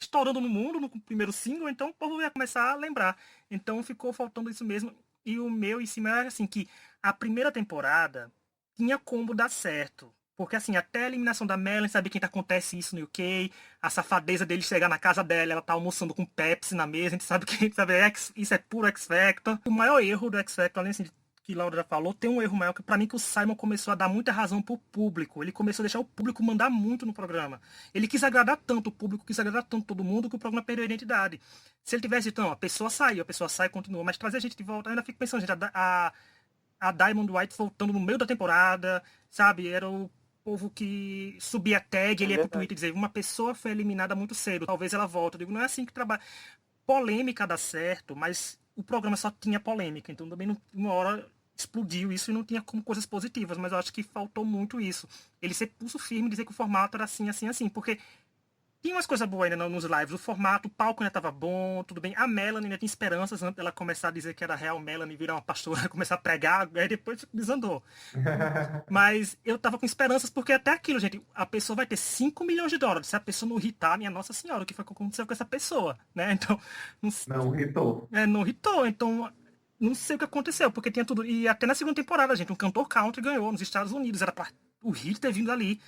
estourando no mundo, no primeiro single, então o povo ia começar a lembrar. Então ficou faltando isso mesmo. E o meu em cima era assim, que a primeira temporada tinha como dar certo. Porque assim, até a eliminação da Melanie, sabe que acontece isso no UK, a safadeza dele chegar na casa dela, ela tá almoçando com Pepsi na mesa, a gente sabe que sabe, isso é puro X Factor. O maior erro do X Factor, além assim, que Laura já falou, tem um erro maior que pra mim que o Simon começou a dar muita razão pro público. Ele começou a deixar o público mandar muito no programa. Ele quis agradar tanto o público, quis agradar tanto todo mundo, que o programa perdeu a identidade. Se ele tivesse dito, não, a pessoa saiu, a pessoa sai e continua, mas trazer a gente de volta, eu ainda fico pensando, gente, a Diamond White voltando no meio da temporada, sabe? Era o povo que subia a tag, ele ia pro Twitter dizer, uma pessoa foi eliminada muito cedo, talvez ela volte. Eu digo, não é assim que trabalha. Polêmica dá certo, mas o programa só tinha polêmica, então também uma hora explodiu isso e não tinha como coisas positivas, mas eu acho que faltou muito isso. Ele ser pulso firme e dizer que o formato era assim, assim, assim, porque tinha umas coisas boas ainda nos lives, o formato, o palco ainda tava bom, tudo bem. A Melanie ainda tinha esperanças antes dela começar a dizer que era real Melanie, virar uma pastora, começar a pregar, aí depois desandou. Mas eu tava com esperanças, porque até aquilo, gente, a pessoa vai ter 5 milhões de dólares. Se a pessoa não irritar, minha Nossa Senhora, o que foi que aconteceu com essa pessoa, né? Então, não irritou. Não irritou, então não sei o que aconteceu, porque tinha tudo. E até na segunda temporada, gente, um cantor country ganhou nos Estados Unidos, era pra o hit ter vindo ali.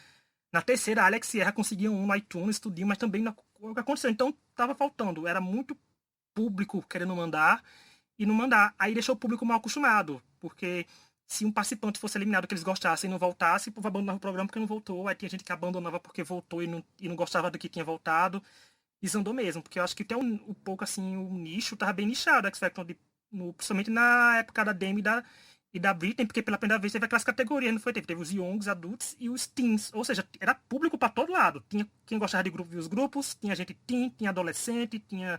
Na terceira, a Alex Sierra conseguia um no iTunes, tudinho, mas também o que aconteceu. Então, tava faltando. Era muito público querendo mandar e não mandar. Aí deixou o público mal acostumado, porque se um participante fosse eliminado que eles gostassem e não voltasse, o povo abandonava o programa porque não voltou. Aí tinha gente que abandonava porque voltou e não gostava do que tinha voltado. Desandou mesmo, porque eu acho que até um pouco assim, o nicho tava bem nichado, X Factor, principalmente na época da Demi e da Britney, porque pela primeira vez teve aquelas categorias, não foi? Teve os youngs, adultos e os teens. Ou seja, era público para todo lado. Tinha quem gostava de grupo e os grupos, tinha gente teen, tinha adolescente, tinha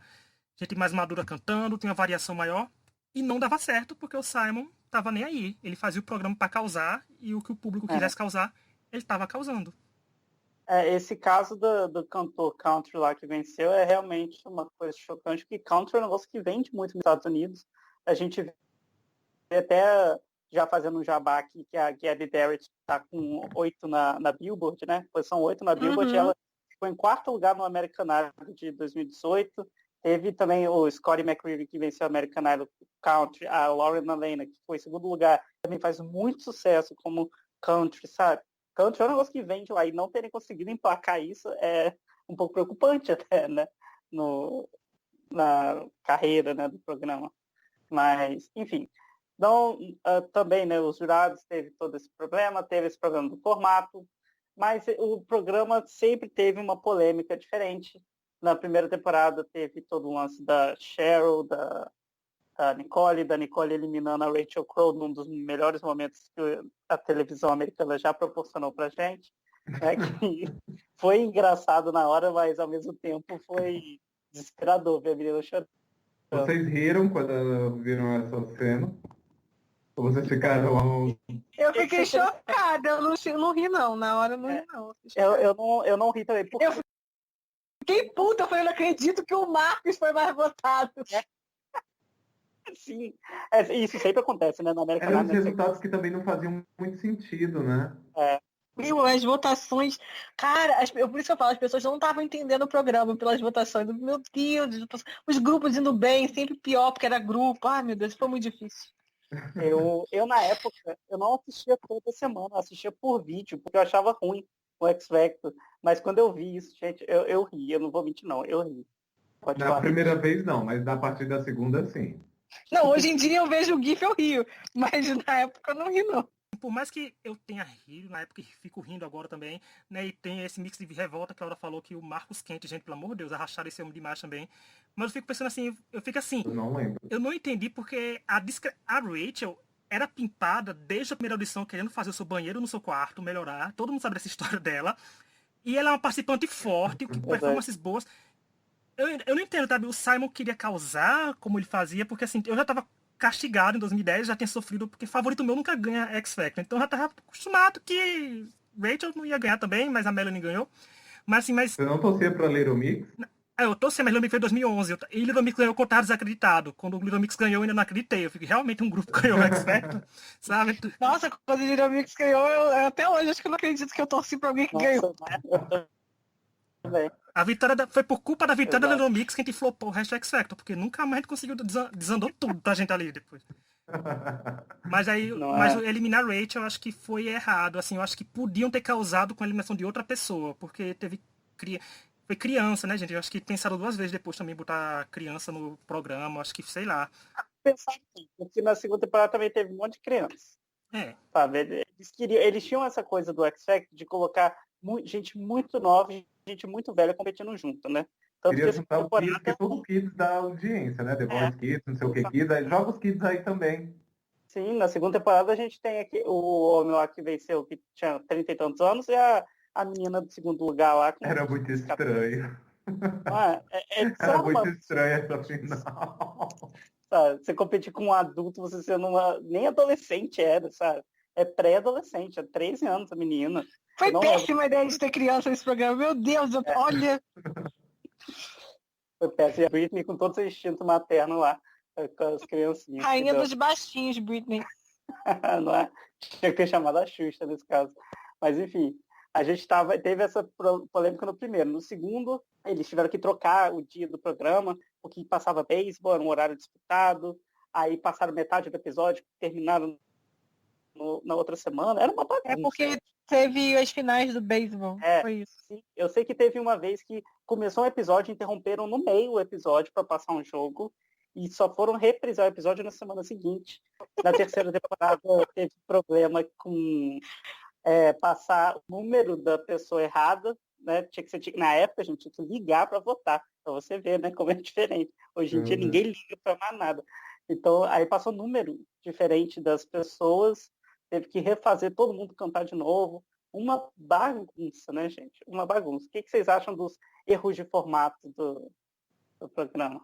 gente mais madura cantando, tinha uma variação maior. E não dava certo, porque o Simon tava nem aí. Ele fazia o programa para causar, e o que o público quisesse causar, ele tava causando. Esse caso do cantor country lá que venceu é realmente uma coisa chocante, porque country é um negócio que vende muito nos Estados Unidos. A gente vê até, já fazendo um jabá aqui, que a Gabby Barrett está com 8 na Billboard, né? Posição 8 na Billboard, ela ficou em 4º lugar no American Idol de 2018. Teve também o Scotty McCreevy, que venceu o American Idol Country, a Lauren Alaina, que foi em 2º lugar. Também faz muito sucesso como country, sabe? Country é um negócio que vende lá, e não terem conseguido emplacar isso é um pouco preocupante até, né? Na carreira, né, do programa. Mas, enfim. Então, também, né, os jurados teve todo esse problema do formato, mas o programa sempre teve uma polêmica diferente. Na primeira temporada teve todo o lance da Cheryl, da Nicole eliminando a Rachel Crow num dos melhores momentos que a televisão americana já proporcionou pra gente. Né, que foi engraçado na hora, mas ao mesmo tempo foi desesperador ver a menina chorando. Vocês riram quando viram essa cena? Ou vocês ficaram... Eu fiquei chocada, eu não ri não, na hora eu não ri não. Eu não ri também. Porque... Eu fiquei puta, eu falei, não acredito que o Marcos foi mais votado. Sim, isso sempre acontece, né, na América Eram resultados que também não faziam muito sentido, né? Viu, as votações, cara, por isso que eu falo, as pessoas não estavam entendendo o programa pelas votações. Meu Deus, os grupos indo bem, sempre pior porque era grupo. Ai, meu Deus, foi muito difícil. Eu na época, eu não assistia toda semana, eu assistia por vídeo, porque eu achava ruim o X Factor. Mas quando eu vi isso, gente, eu ri, eu não vou mentir não, eu ri. Na primeira vez não, mas na partir da segunda sim. Não, hoje em dia eu vejo o GIF, eu rio, mas na época eu não ri não. por mais que eu tenha rido na época e fico rindo agora também, né? E tem esse mix de revolta que a Laura falou que o Marcos Kent, gente, pelo amor de Deus, arrastaram esse homem demais também. Mas eu fico pensando assim, eu fico assim, Eu não lembro. eu não entendi porque a Rachel era pimpada desde a primeira audição, querendo fazer o seu banheiro no seu quarto, melhorar. Todo mundo sabe dessa história dela. E ela é uma participante forte, com performances boas. Eu não entendo, sabe? O Simon queria causar como ele fazia, porque assim, eu já tava castigado em 2010, já tinha sofrido, porque favorito meu nunca ganha X Factor. Então eu já tava acostumado que Rachel não ia ganhar também, mas a Melanie ganhou. Mas assim, Você não torcia pra Little Mix? eu tô sem, mas Little Mix foi em 2011. E Little Mix ganhou, eu tava desacreditado. Quando o Little Mix ganhou, eu ainda não acreditei. Eu fico, realmente um grupo ganhou o X Factor, sabe? Nossa, quando o Little Mix ganhou, até hoje acho que eu não acredito que eu torci pra alguém que ganhou. A vitória foi por culpa da vitória da Exato. Little Mix que a gente flopou o resto do X Factor, porque nunca mais a gente conseguiu, desandou tudo pra gente ali depois. Mas aí, eliminar Rachel eu acho que foi errado, assim, eu acho que podiam ter causado com a eliminação de outra pessoa, porque foi criança, né, gente? Eu acho que pensaram 2 vezes depois também botar criança no programa, acho que, sei lá. Pensar assim, porque na segunda temporada também teve um monte de criança. É. Sabe? Eles tinham essa coisa do X Factor de colocar gente muito nova e gente muito velha competindo junto, né? Tanto Queria que juntar o Kids, que é todo Kids da audiência, né? The Voice Kids, não sei o que Kids, aí joga os Kids aí também. Sim, na segunda temporada a gente tem aqui o homem lá que venceu, que tinha 30 e tantos anos, e a menina do segundo lugar lá. Era muito estranho. Era muito estranho essa final. Sabe? Você competir com um adulto, você sendo nem adolescente era, sabe? É pré-adolescente, é 13 anos a menina. Foi péssima a ideia de ter criança nesse programa. Meu Deus, olha. Foi péssimo. E a Britney com todo o seu instinto materno lá, com as criancinhas. Rainha dos baixinhos, Britney. Não é? Tinha que ter chamado a Xuxa nesse caso. Mas enfim, a gente teve essa polêmica no primeiro. No segundo, eles tiveram que trocar o dia do programa, porque passava beisebol, era um horário disputado. Aí passaram metade do episódio, terminaram na outra semana. Era uma bagunça. É porque teve as finais do beisebol. Foi isso. Sim. Eu sei que teve uma vez que começou um episódio, interromperam no meio o episódio para passar um jogo e só foram reprisar o episódio na semana seguinte. Na terceira temporada teve problema com passar o número da pessoa errada, né? Na época a gente tinha que ligar para votar, para você ver, né, como é diferente. Hoje em dia ninguém liga para mais nada. Então aí passou número diferente das pessoas, teve que refazer todo mundo cantar de novo. Uma bagunça, né, gente? Uma bagunça. O que vocês acham dos erros de formato do programa?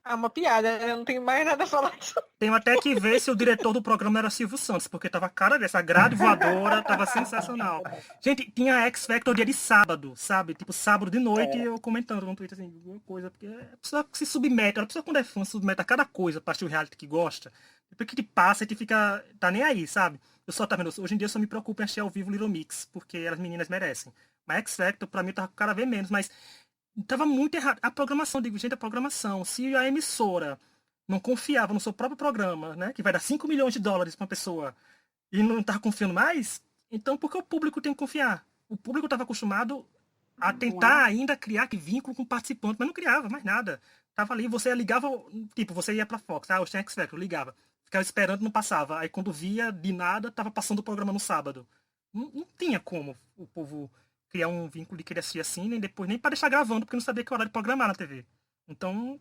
Uma piada, eu não tenho mais nada a falar. Tenho até que ver se o diretor do programa era Silvio Santos, porque tava cara dessa grade voadora, tava sensacional. Gente, tinha X Factor dia de sábado, sabe? Tipo, sábado de noite, eu comentando no Twitter, assim, alguma coisa, porque a pessoa se submete, a pessoa quando é fã se submete a cada coisa pra assistir o reality que gosta, depois que te passa e te fica, tá nem aí, sabe? Eu só, tá vendo, hoje em dia eu só me preocupo em assistir ao vivo Little Mix, porque as meninas merecem. Mas X Factor, pra mim, tava cada vez menos, mas tava muito errado. A programação, digo, gente, a programação. Se a emissora não confiava no seu próprio programa, né, que vai dar 5 milhões de dólares pra uma pessoa, e não tava confiando mais, então por que o público tem que confiar? O público estava acostumado a tentar ainda criar que vínculo com o participante, mas não criava mais nada. Tava ali, você ligava, tipo, você ia pra Fox, eu tinha X Factor, ligava. Ficava esperando, não passava. Aí quando via, de nada, tava passando o programa no sábado. Não tinha como o povo criar um vínculo de querer assistir assim, nem depois, nem para deixar gravando, porque não sabia que hora de programar na TV. Então,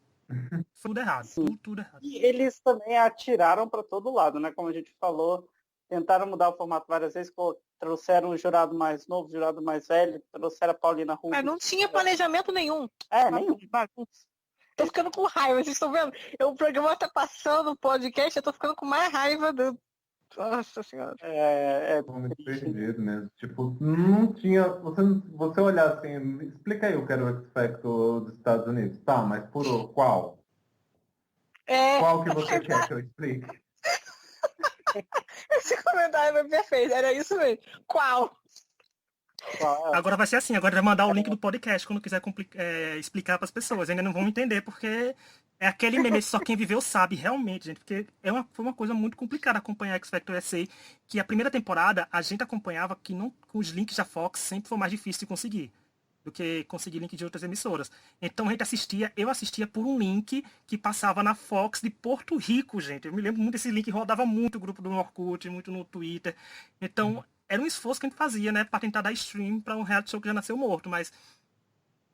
foi tudo errado. Tudo errado. E eles também atiraram para todo lado, né? Como a gente falou, tentaram mudar o formato várias vezes, trouxeram o jurado mais novo, o jurado mais velho, trouxeram a Paulina Rubio. Mas não tinha planejamento nenhum. Nenhum. Tô ficando com raiva, vocês estão vendo? O programa tá passando o podcast, eu tô ficando com mais raiva do... Nossa senhora. Muito perdido mesmo. Tipo, não tinha. Você olhar assim, explica aí o que era o X Factor dos Estados Unidos. Tá, mas por qual? Qual que você quer que eu explique? Esse comentário foi perfeito, era isso mesmo. Qual? Agora vai ser assim, agora vai mandar o link do podcast quando quiser explicar para as pessoas. Ainda não vão entender, porque é aquele meme, só quem viveu sabe, realmente, gente. Porque foi uma coisa muito complicada acompanhar X Factor USA, que a primeira temporada a gente acompanhava que não, com os links da Fox sempre foi mais difícil de conseguir. do que conseguir link de outras emissoras. Então eu assistia por um link que passava na Fox de Porto Rico, gente. Eu me lembro muito desse link, rodava muito o grupo do Orkut, muito no Twitter. Então, era um esforço que a gente fazia, né, para tentar dar stream para um reality show que já nasceu morto, mas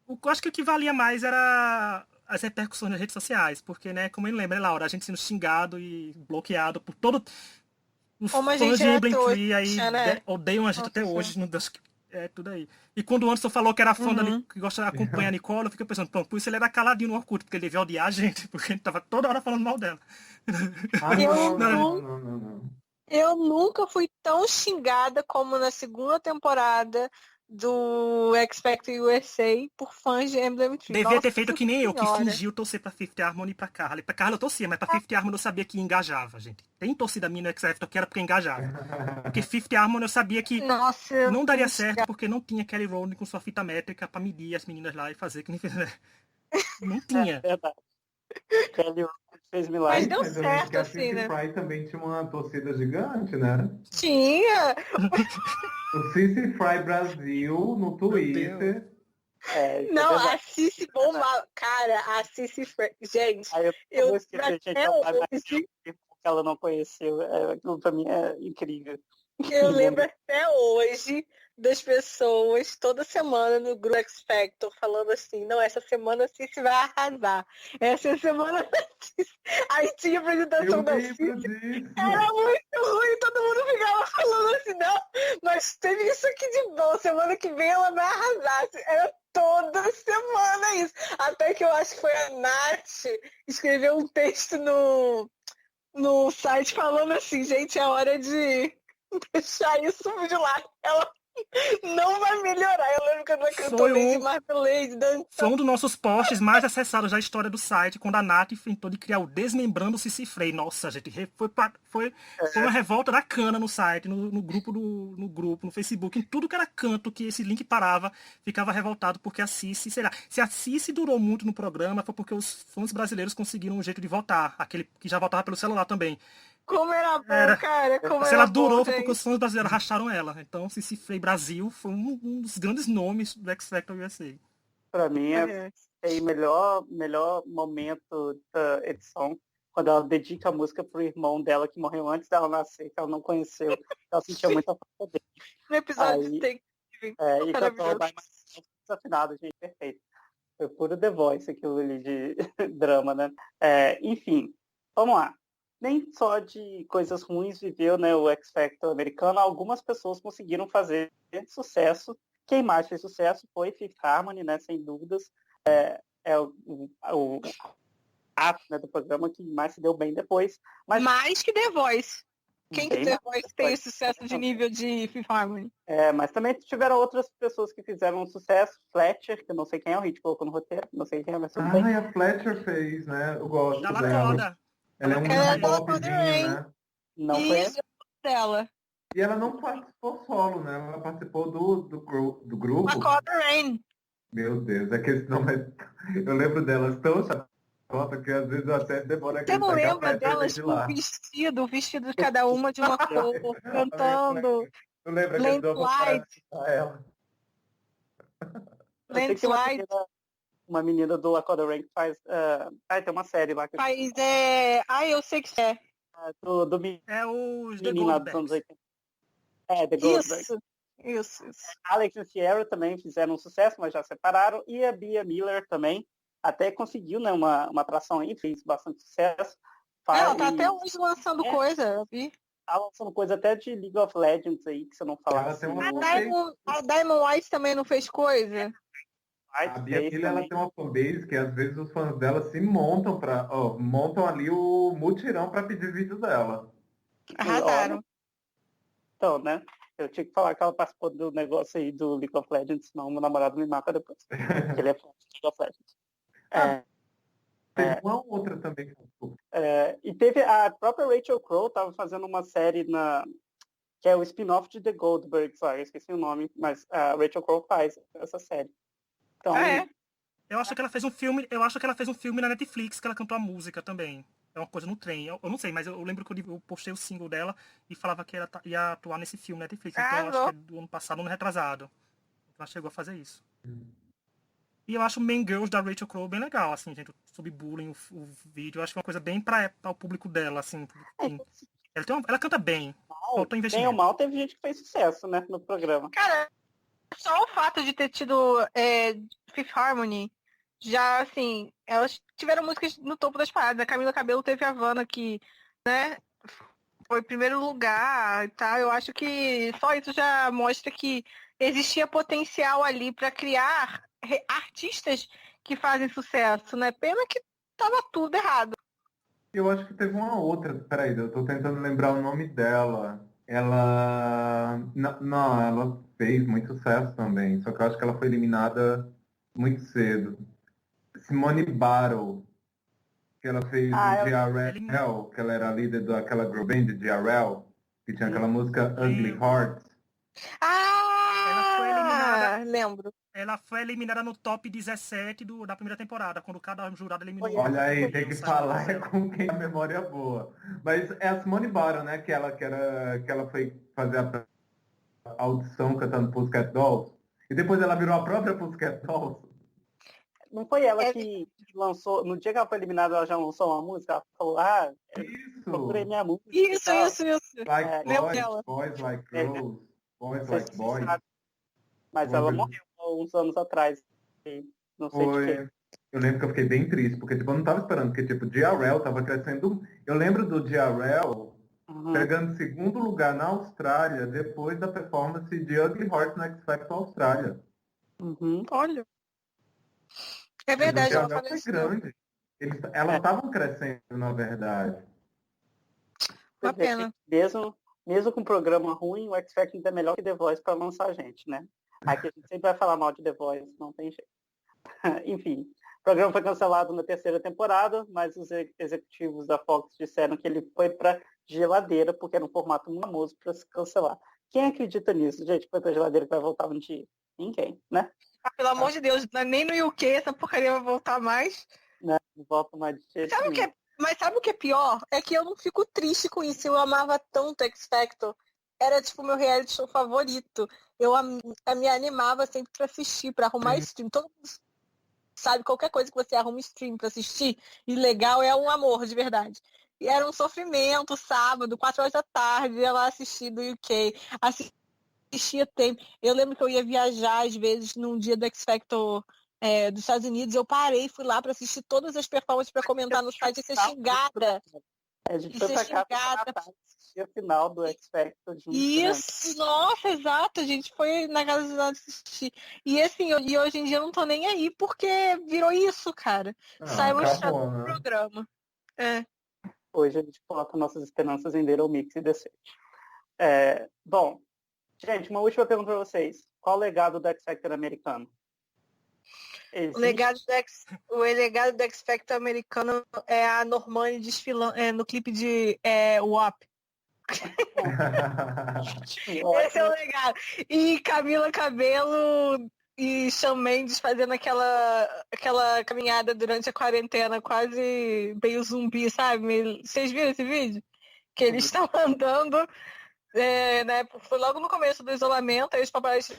eu acho que o que valia mais era as repercussões nas redes sociais, porque, né, como eu lembro, né, Laura, a gente sendo xingado e bloqueado por todo os Como a fãs gente de é Emblem Tree aí trouxa, né? odeiam a gente Nossa até Senhora. hoje, meu Deus, é tudo aí. E quando o Anderson falou que era fã Uhum. que gosta de acompanhar a Nicole, eu fiquei pensando, pronto, por isso ele era caladinho no Orkut, porque ele devia odiar a gente, porque a gente tava toda hora falando mal dela. Não. Eu nunca fui tão xingada como na segunda temporada do X Factor USA por fãs de Emblem Tree. Devia ter Nossa feito que nem eu, que Senhora. fingiu torcer pra Fifth Harmony e pra Carly. Pra Carly eu torcia, mas pra Fifth Harmony eu sabia que engajava, gente. Tem torcida minha no X Factor que era porque engajava. Porque Fifth Harmony eu sabia que Nossa, eu não daria fui certo xingada. porque não tinha Kelly Rowland com sua fita métrica pra medir as meninas lá e fazer que nem fez. Não tinha. É verdade. Kelly fez Mas milagre. deu Mas eu lembro que certo, a assim, Cici né? Fry também tinha uma torcida gigante, né? Tinha. O Cici Fry Brasil no Twitter. Isso é Não, a verdade. Cici bombava. Cara, a Cici... Gente, Aí eu eu vou lembro esquecer, gente, até é o pai mais hoje... que ela não conheceu. Aquilo pra mim é incrível. Eu lembro até hoje das pessoas toda semana no grupo X Factor falando assim, não, essa semana a Cici vai arrasar. Essa semana a Cici... Aí tinha a apresentação Eu da Cici, lembro disso. era muito ruim, todo mundo ficava falando assim, não, mas teve isso aqui de bom, semana que vem ela vai arrasar. Era toda semana isso. Até que eu acho que foi a Nath escreveu um texto no site falando assim, gente, é hora de deixar isso de lado. Ela não vai melhorar. Eu lembro que ela cantou Lady Marmalade, dançando. Foi um dos nossos posts mais acessados da história do site, quando a Nath inventou de criar o Desmembrando o Cici Frey. Nossa, gente, foi uma revolta da cana no site, no grupo, no Facebook, em tudo que era canto que esse link parava, ficava revoltado porque a Cici, sei lá, se a Cici durou muito no programa, foi porque os fãs brasileiros conseguiram um jeito de votar, aquele que já votava pelo celular também. Como era bom, cara, como Se era ela durou, bom, foi porque gente. os fãs brasileiros racharam ela. Então, Cici Frey Brasil foi um dos grandes nomes do X Factor USA. Pra mim é o melhor momento da edição, quando ela dedica a música pro irmão dela que morreu antes dela nascer, que ela não conheceu. Ela sentia muita falta dele. No episódio Aí, de Thanksgiving. e cantou Maravilhoso. mais desafinado, gente, perfeito. Foi puro The Voice aquilo ali de drama, né? Enfim, vamos lá. Nem só de coisas ruins viveu, né, o X Factor americano, algumas pessoas conseguiram fazer sucesso. Quem mais fez sucesso foi Fifth Harmony, né, sem dúvidas. O ato, né, do programa que mais se deu bem depois. Mas mais que The Voice. Quem que bem The mais Voice que tem The sucesso de nível de Fifth Harmony? mas também tiveram outras pessoas que fizeram um sucesso. Fletcher, que eu não sei quem é, o Hit colocou no roteiro, não sei quem é, mas tudo bem. Ah, e a Fletcher fez, né? Eu gosto Da dela. Lacoda. Ela é um Ela é indie da popzinho, Rain. né? Não Isso, conheço. dela. E ela não participou solo, né? Ela participou do grupo. Lacoda Rain. Meu Deus, é que esse nome é... Eu lembro delas tão chata que às vezes eu até demoro a Você não acreditar que a lembra Fletcher veio delas de com lá. o vestido de cada uma de uma cor, cantando Eu lembro que eles vão parar de Landslide. citar ela. Eu sei que tem Landslide. uma menina do Lakota Rank que faz... tem uma série lá que Faz, eu sei que é. do É os The menino lá dos anos Goldbergs. 80. The Goldberg. Isso. Alex e Sierra também fizeram um sucesso, mas já separaram. E a Bia Miller também até conseguiu, né, uma atração aí, fez bastante sucesso. Ela tá até hoje lançando coisa, eu vi. Tá lançando coisa até de League of Legends aí, que você não falasse. Ela tem uma A Diamond White também não fez coisa? A Bia Miller, ela tem uma fanbase que às vezes os fãs dela se montam montam ali o mutirão para pedir vídeo dela. Arrasaram. Então, né? Eu tinha que falar que ela participou do negócio aí do League of Legends, senão meu namorado me mata depois. Porque ele é fã de League of Legends. Teve uma outra também. E teve a própria Rachel Crow, estava fazendo uma série que é o spin-off de The Goldbergs, eu esqueci o nome, mas a Rachel Crow faz essa série. Então, Eu acho que ela fez um filme na Netflix que ela cantou a música também. É uma coisa no trem. Eu não sei, mas eu lembro que eu postei o single dela e falava que ela ia atuar nesse filme na Netflix. Então eu acho que é do ano passado, ano retrasado. Ela chegou a fazer isso. E eu acho o Mean Girls da Rachel Crow bem legal, assim, gente, sobre bullying, o vídeo. Eu acho que é uma coisa bem pra o público dela, assim. Ela canta bem. Faltou Bem ou investimento. mal, teve gente que fez sucesso, né, no programa. Cara, só o fato de ter tido Fifth Harmony, já, assim, elas tiveram músicas no topo das paradas. A Camila Cabello teve a Havana, que, né, foi primeiro lugar e tal. Eu acho que só isso já mostra que existia potencial ali para criar artistas que fazem sucesso, né? Pena que tava tudo errado. Eu acho que teve uma outra, peraí, eu tô tentando lembrar o nome dela. Ela. Não, ela fez muito sucesso também, só que eu acho que ela foi eliminada muito cedo. Simone Battle, que ela fez o GRL, que ela era a líder daquela girl band de GRL, que tinha aquela música Ugly Heart. Ah! Ela foi eliminada. Lembro. Ela foi eliminada no top 17 da primeira temporada, quando cada jurado eliminou. Olha aí, tem que falar com quem a memória é boa. Mas é a Simone Battle, né? Que ela foi fazer a audição cantando Pussycat Dolls. E depois ela virou a própria Pussycat Dolls. Não foi ela que lançou, no dia que ela foi eliminada, ela já lançou uma música? Ela falou, procurei minha música. Isso. Like boys like girls, boys like boys. Mas ela morreu uns anos atrás. Não sei de quê. Eu lembro que eu fiquei bem triste, porque tipo, eu não tava esperando, porque tipo, GRL tava crescendo. Eu lembro do GRL pegando segundo lugar na Austrália depois da performance de Ugly Heart no X Factor Austrália. Olha. É verdade, ela falou isso. Grande. Elas estavam crescendo, na verdade. Uma pena. Mesmo com um programa ruim, o X Factor ainda é melhor que The Voice para lançar a gente, né? Aqui a gente sempre vai falar mal de The Voice, não tem jeito. Enfim, o programa foi cancelado na terceira temporada, mas os executivos da Fox disseram que ele foi para geladeira, porque era um formato famoso para se cancelar. Quem acredita nisso, gente? Foi para geladeira que vai voltar um dia? Ninguém, né? Pelo amor de Deus, nem no UK essa porcaria vai voltar mais. Não volta mais de jeito nenhum. Mas sabe o que é pior? É que eu não fico triste com isso. Eu amava tanto X Factor. Era tipo meu reality show favorito. Eu me animava sempre pra assistir, pra arrumar stream. Todo mundo sabe, qualquer coisa que você arruma stream pra assistir, e legal, é um amor de verdade. E era um sofrimento, sábado, 4 horas da tarde, ia lá assistir do UK. Assistia tempo. Eu lembro que eu ia viajar, às vezes, num dia do X Factor dos Estados Unidos, eu parei, fui lá para assistir todas as performances para comentar no site e ser xingada. A gente foi pra cá pra assistir a final do X Factor junto. Isso, nossa, exato, a gente foi na casa dos lados assistir. E assim, hoje em dia eu não tô nem aí, porque virou isso, cara. Saiu chato do programa. Hoje a gente coloca nossas esperanças em Little Mix e The Search. Bom, gente, uma última pergunta para vocês. Qual o legado do X Factor americano? O legado do X Factor americano é a Normani desfilando no clipe de WAP. Esse é o legado. E Camila Cabello e Shawn Mendes fazendo aquela caminhada durante a quarentena, quase meio zumbi, sabe? Vocês viram esse vídeo? Que eles estão andando, né? Foi logo no começo do isolamento, aí os paparazzi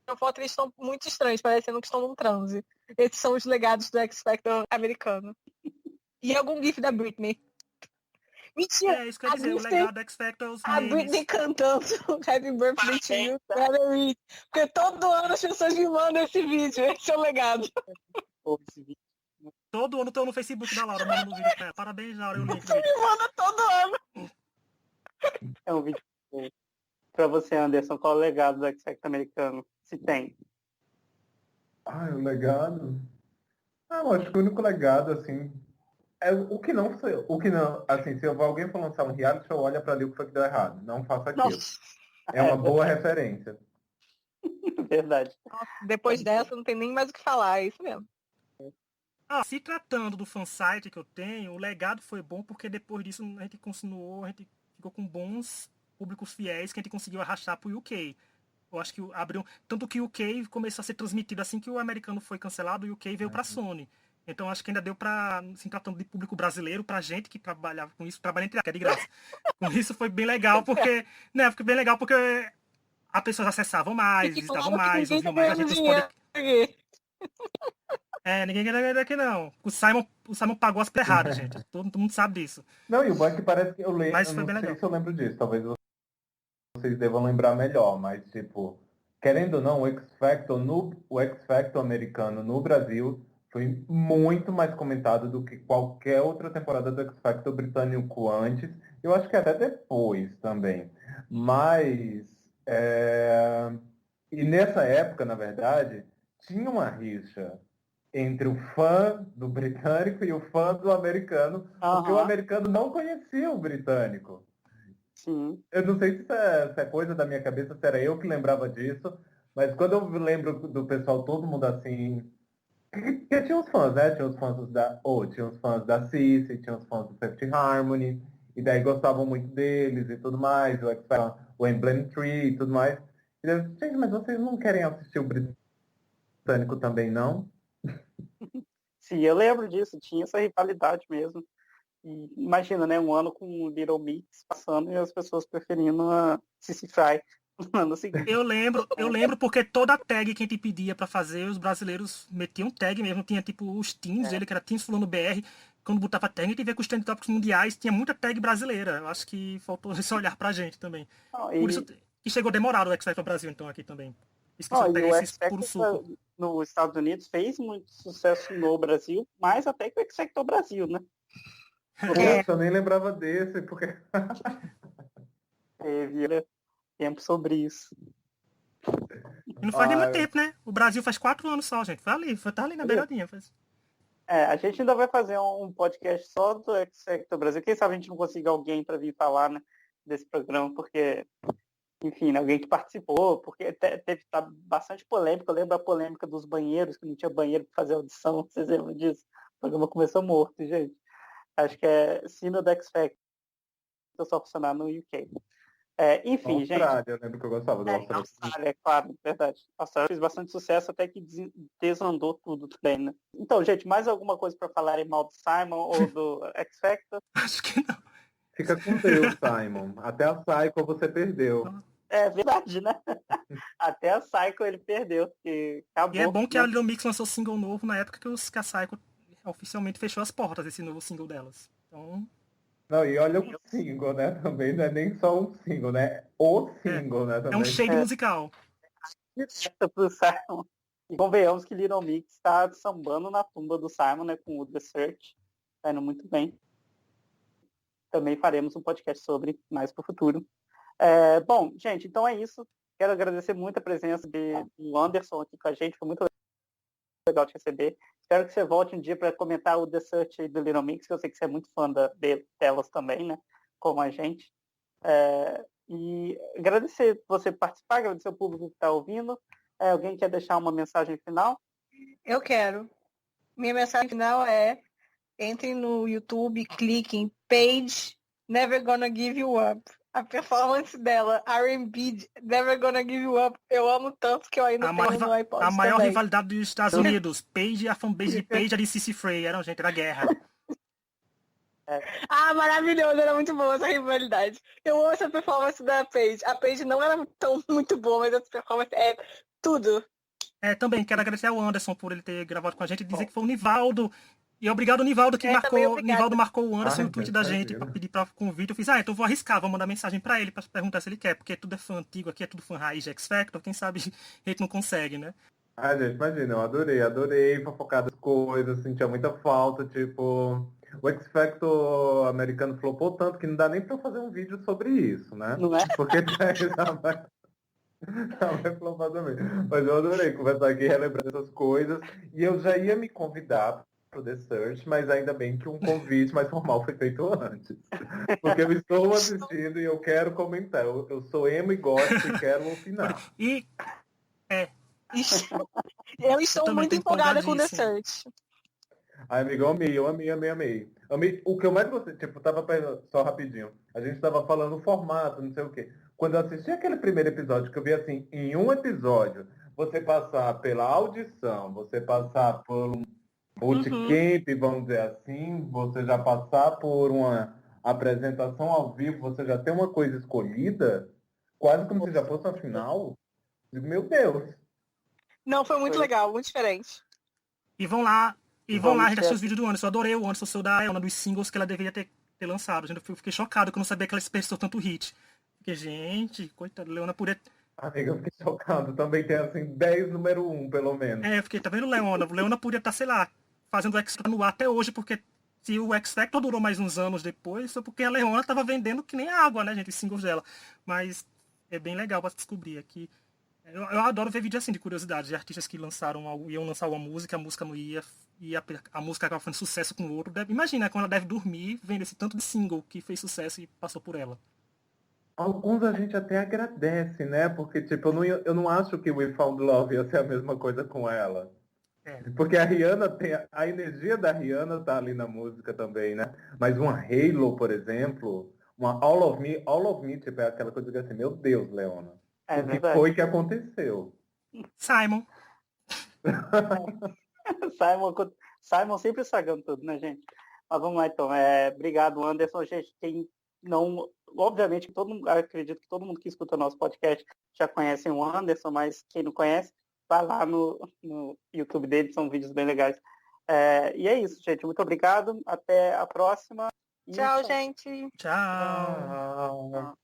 na foto eles estão muito estranhos, parecendo que estão num transe. Esses são os legados do X Factor americano. E algum gif da Britney. Mentira! Isso quer dizer, o legado do X Factor é os memes. A Britney cantando Happy Birthday to You, porque todo ano as pessoas me mandam esse vídeo. Esse é o legado. Todo ano estão no Facebook da Laura mandando vídeo pra ela. Parabéns, Laura. Você me manda todo ano. É um vídeo bom. Pra você, Anderson, qual é o legado do X Factor americano? Se tem. O legado? Eu acho que o único legado, assim, é o que não, assim, se alguém for lançar um reality show, olha pra ali o que foi que deu errado. Não faça aquilo. Nossa. É uma boa referência. Verdade. Nossa, depois dessa, não tem nem mais o que falar, é isso mesmo. Se tratando do fansite que eu tenho, o legado foi bom porque depois disso a gente ficou com bons públicos fiéis que a gente conseguiu arrastar pro UK. Eu acho que abriu. Tanto que o UK começou a ser transmitido assim que o americano foi cancelado, o UK veio pra Sony. Então acho que ainda deu pra, assim, tratando de público brasileiro, pra gente que trabalhava com isso, trabalha entre que é de graça. Com isso foi bem legal, porque. Né, foi bem legal porque as pessoas acessavam mais, Fique visitavam claro que mais, ninguém tá ouviam mais a ganhando gente nos dinheiro podcasts. aqui. Ninguém quer ganhar daqui não. O Simon pagou as erradas, gente. Todo mundo sabe disso. Não, e o bom é que parece que Mas eu foi não bem sei legal. se eu lembro disso, talvez vocês devam lembrar melhor, mas tipo, querendo ou não, o X Factor americano no Brasil foi muito mais comentado do que qualquer outra temporada do X Factor britânico antes, eu acho que até depois também. Mas e nessa época, na verdade, tinha uma rixa entre o fã do britânico e o fã do americano, porque o Aham, americano não conhecia o britânico. sim. Eu não sei se é coisa da minha cabeça, se era eu que lembrava disso, mas quando eu lembro do pessoal, todo mundo assim. Porque tinha os fãs, né? Tinha os fãs da Cissy, tinha os fãs do Fifth Harmony, e daí gostavam muito deles e tudo mais, o Emblem Tree e tudo mais. E eu, gente, mas vocês não querem assistir o britânico também, não? Sim, eu lembro disso, tinha essa rivalidade mesmo. E imagina, né, um ano com o Little Mix passando e as pessoas preferindo a Cissy Fry no ano seguinte. Eu lembro porque toda tag que a gente pedia pra fazer, os brasileiros metiam tag mesmo. Tinha tipo os teams É. dele, que era Teams Fulano BR. Quando botava tag, a gente via que os trend topics mundiais tinha muita tag brasileira. Eu acho que faltou esse olhar pra gente também. Ó, Por isso e, que chegou demorado o X Factor Brasil, então, aqui também. Isso que ó, só e pega o esses X puro Factor suco. nos Estados Unidos fez muito sucesso no Brasil, mais até que o X Factor Brasil, né? É, Poxa, eu nem lembrava desse, porque. Teve tempo sobre isso. E não faz nem muito Ah, tempo, né? O Brasil faz 4 anos só, gente. Tá ali na beiradinha. A gente ainda vai fazer um podcast só do X Factor Brasil. Quem sabe a gente não consiga alguém para vir falar, né, desse programa, porque, enfim, né, alguém que participou, porque teve bastante polêmica. Eu lembro da polêmica dos banheiros, que não tinha banheiro para fazer audição. Vocês lembram disso? O programa começou morto, gente. Acho que é sino do X Factor só funcionar no UK. Enfim, gente. Austrália, eu lembro que eu gostava do Na Austrália. Austrália, é claro, verdade. A Austrália fez bastante sucesso até que desandou tudo também, né? Então, gente, mais alguma coisa para falar em mal do Simon ou do X Factor? Acho que não. Fica com Deus, Simon. Até a Psycho você perdeu. É verdade, né? Até a Psycho ele perdeu, porque E é acabou, bom que a né? Little Mix lançou single novo na época que a Psycho oficialmente fechou as portas desse novo single delas. Então, Não, e olha o single, né? Também não é nem só um single, né? O é, single, né? é um Também. shade musical. Pro Simon. E convenhamos que Little Mix está sambando na tumba do Simon, né? Com o The Search. Tá indo muito bem. Também faremos um podcast sobre mais para o futuro. Bom, gente, então é isso. Quero agradecer muito a presença do Anderson aqui com a gente. Foi muito legal te receber. Espero que você volte um dia para comentar o The Search do Little Mix, que eu sei que você é muito fã delas também, né? Como a gente. E agradecer você participar, agradecer o público que está ouvindo. Alguém quer deixar uma mensagem final? eu quero. Minha mensagem final é: entrem no YouTube, cliquem Paige, Never Gonna Give You Up. A performance dela, R&B, Never Gonna Give You Up, eu amo tanto que eu ainda A tenho maior, no iPod a maior também. rivalidade dos Estados Unidos. Paige e a fanbase de Paige e de Cissy Frey. Era guerra. Ah, maravilhoso, era muito boa essa rivalidade. Eu amo essa performance da Paige. A Paige não era tão muito boa, mas essa performance é tudo. Também quero agradecer ao Anderson por ele ter gravado com a gente e dizer que foi o Nivaldo. E obrigado, Nivaldo, que Também marcou. obrigada. Nivaldo marcou o Anderson no Ai, tweet da gente imagina. pra pedir pra convite. Eu fiz, então vou arriscar, vou mandar mensagem pra ele pra perguntar se ele quer, porque tudo é fã antigo aqui, é tudo fã raiz de X Factor, quem sabe a gente não consegue, né? Ai, gente, imagina, eu adorei fofocar das coisas, sentia muita falta, tipo, o X Factor americano flopou tanto que não dá nem pra eu fazer um vídeo sobre isso, né? Não é? Porque vai flopar também. Mas eu adorei conversar aqui, relembrar essas coisas, e eu já ia me convidar pro The Search, mas ainda bem que um convite mais formal foi feito antes. Porque eu estou assistindo e eu quero comentar, eu sou emo e gosto e quero opinar. E Eu estou também muito tô empolgada com The empolgadíssimo. Search. Ai, amigo, eu amei. O que eu mais gostei, tipo, tava pensando, só rapidinho, a gente tava falando o formato, não sei o quê. Quando eu assisti aquele primeiro episódio, que eu vi assim, em um episódio, você passar pela audição, você passar por um bootcamp, vamos dizer assim, você já passar por uma apresentação ao vivo, você já tem uma coisa escolhida, Quase como se já fosse a final. Digo, meu Deus. Não, foi muito legal, muito diferente. E vão lá, a gente assistiu os ter- vídeos do Anderson. Eu adorei o Anderson, seu da Elna, dos singles que ela deveria ter lançado. Gente, eu fiquei chocado que eu não sabia que ela desperdiçou tanto hit. Fiquei, gente, coitada, Leona podia. Amiga, eu fiquei chocado. Também tem, assim, 10 número 1, pelo menos. Eu fiquei, tá vendo, Leona? Leona podia estar, sei lá, fazendo o X Factor no ar até hoje, porque se o X Factor durou mais uns anos depois, foi porque a Leona tava vendendo que nem água, né, gente, os singles dela. Mas é bem legal pra descobrir aqui. Eu adoro ver vídeo assim de curiosidade, de artistas que iam lançar uma música, a música não ia, e a música acaba fazendo sucesso com o outro. Imagina quando ela deve dormir vendo esse tanto de single que fez sucesso e passou por ela. Alguns a gente até agradece, né? Porque, tipo, eu não acho que We Found Love ia ser a mesma coisa com ela. É. Porque a Rihanna tem... A energia da Rihanna tá ali na música também, né? Mas uma Halo, por exemplo, uma All of Me, tipo, é aquela coisa que assim, meu Deus, Leona. É O que verdade. foi que aconteceu? Simon. Simon sempre estragando tudo, né, gente? Mas vamos lá, então. Obrigado, Anderson. Gente, quem não... Obviamente, acredito que todo mundo que escuta nosso podcast já conhece o Anderson, mas quem não conhece, vai lá no YouTube dele, são vídeos bem legais. E é isso, gente. Muito obrigado. Até a próxima. Tchau, gente. Tchau. Ah.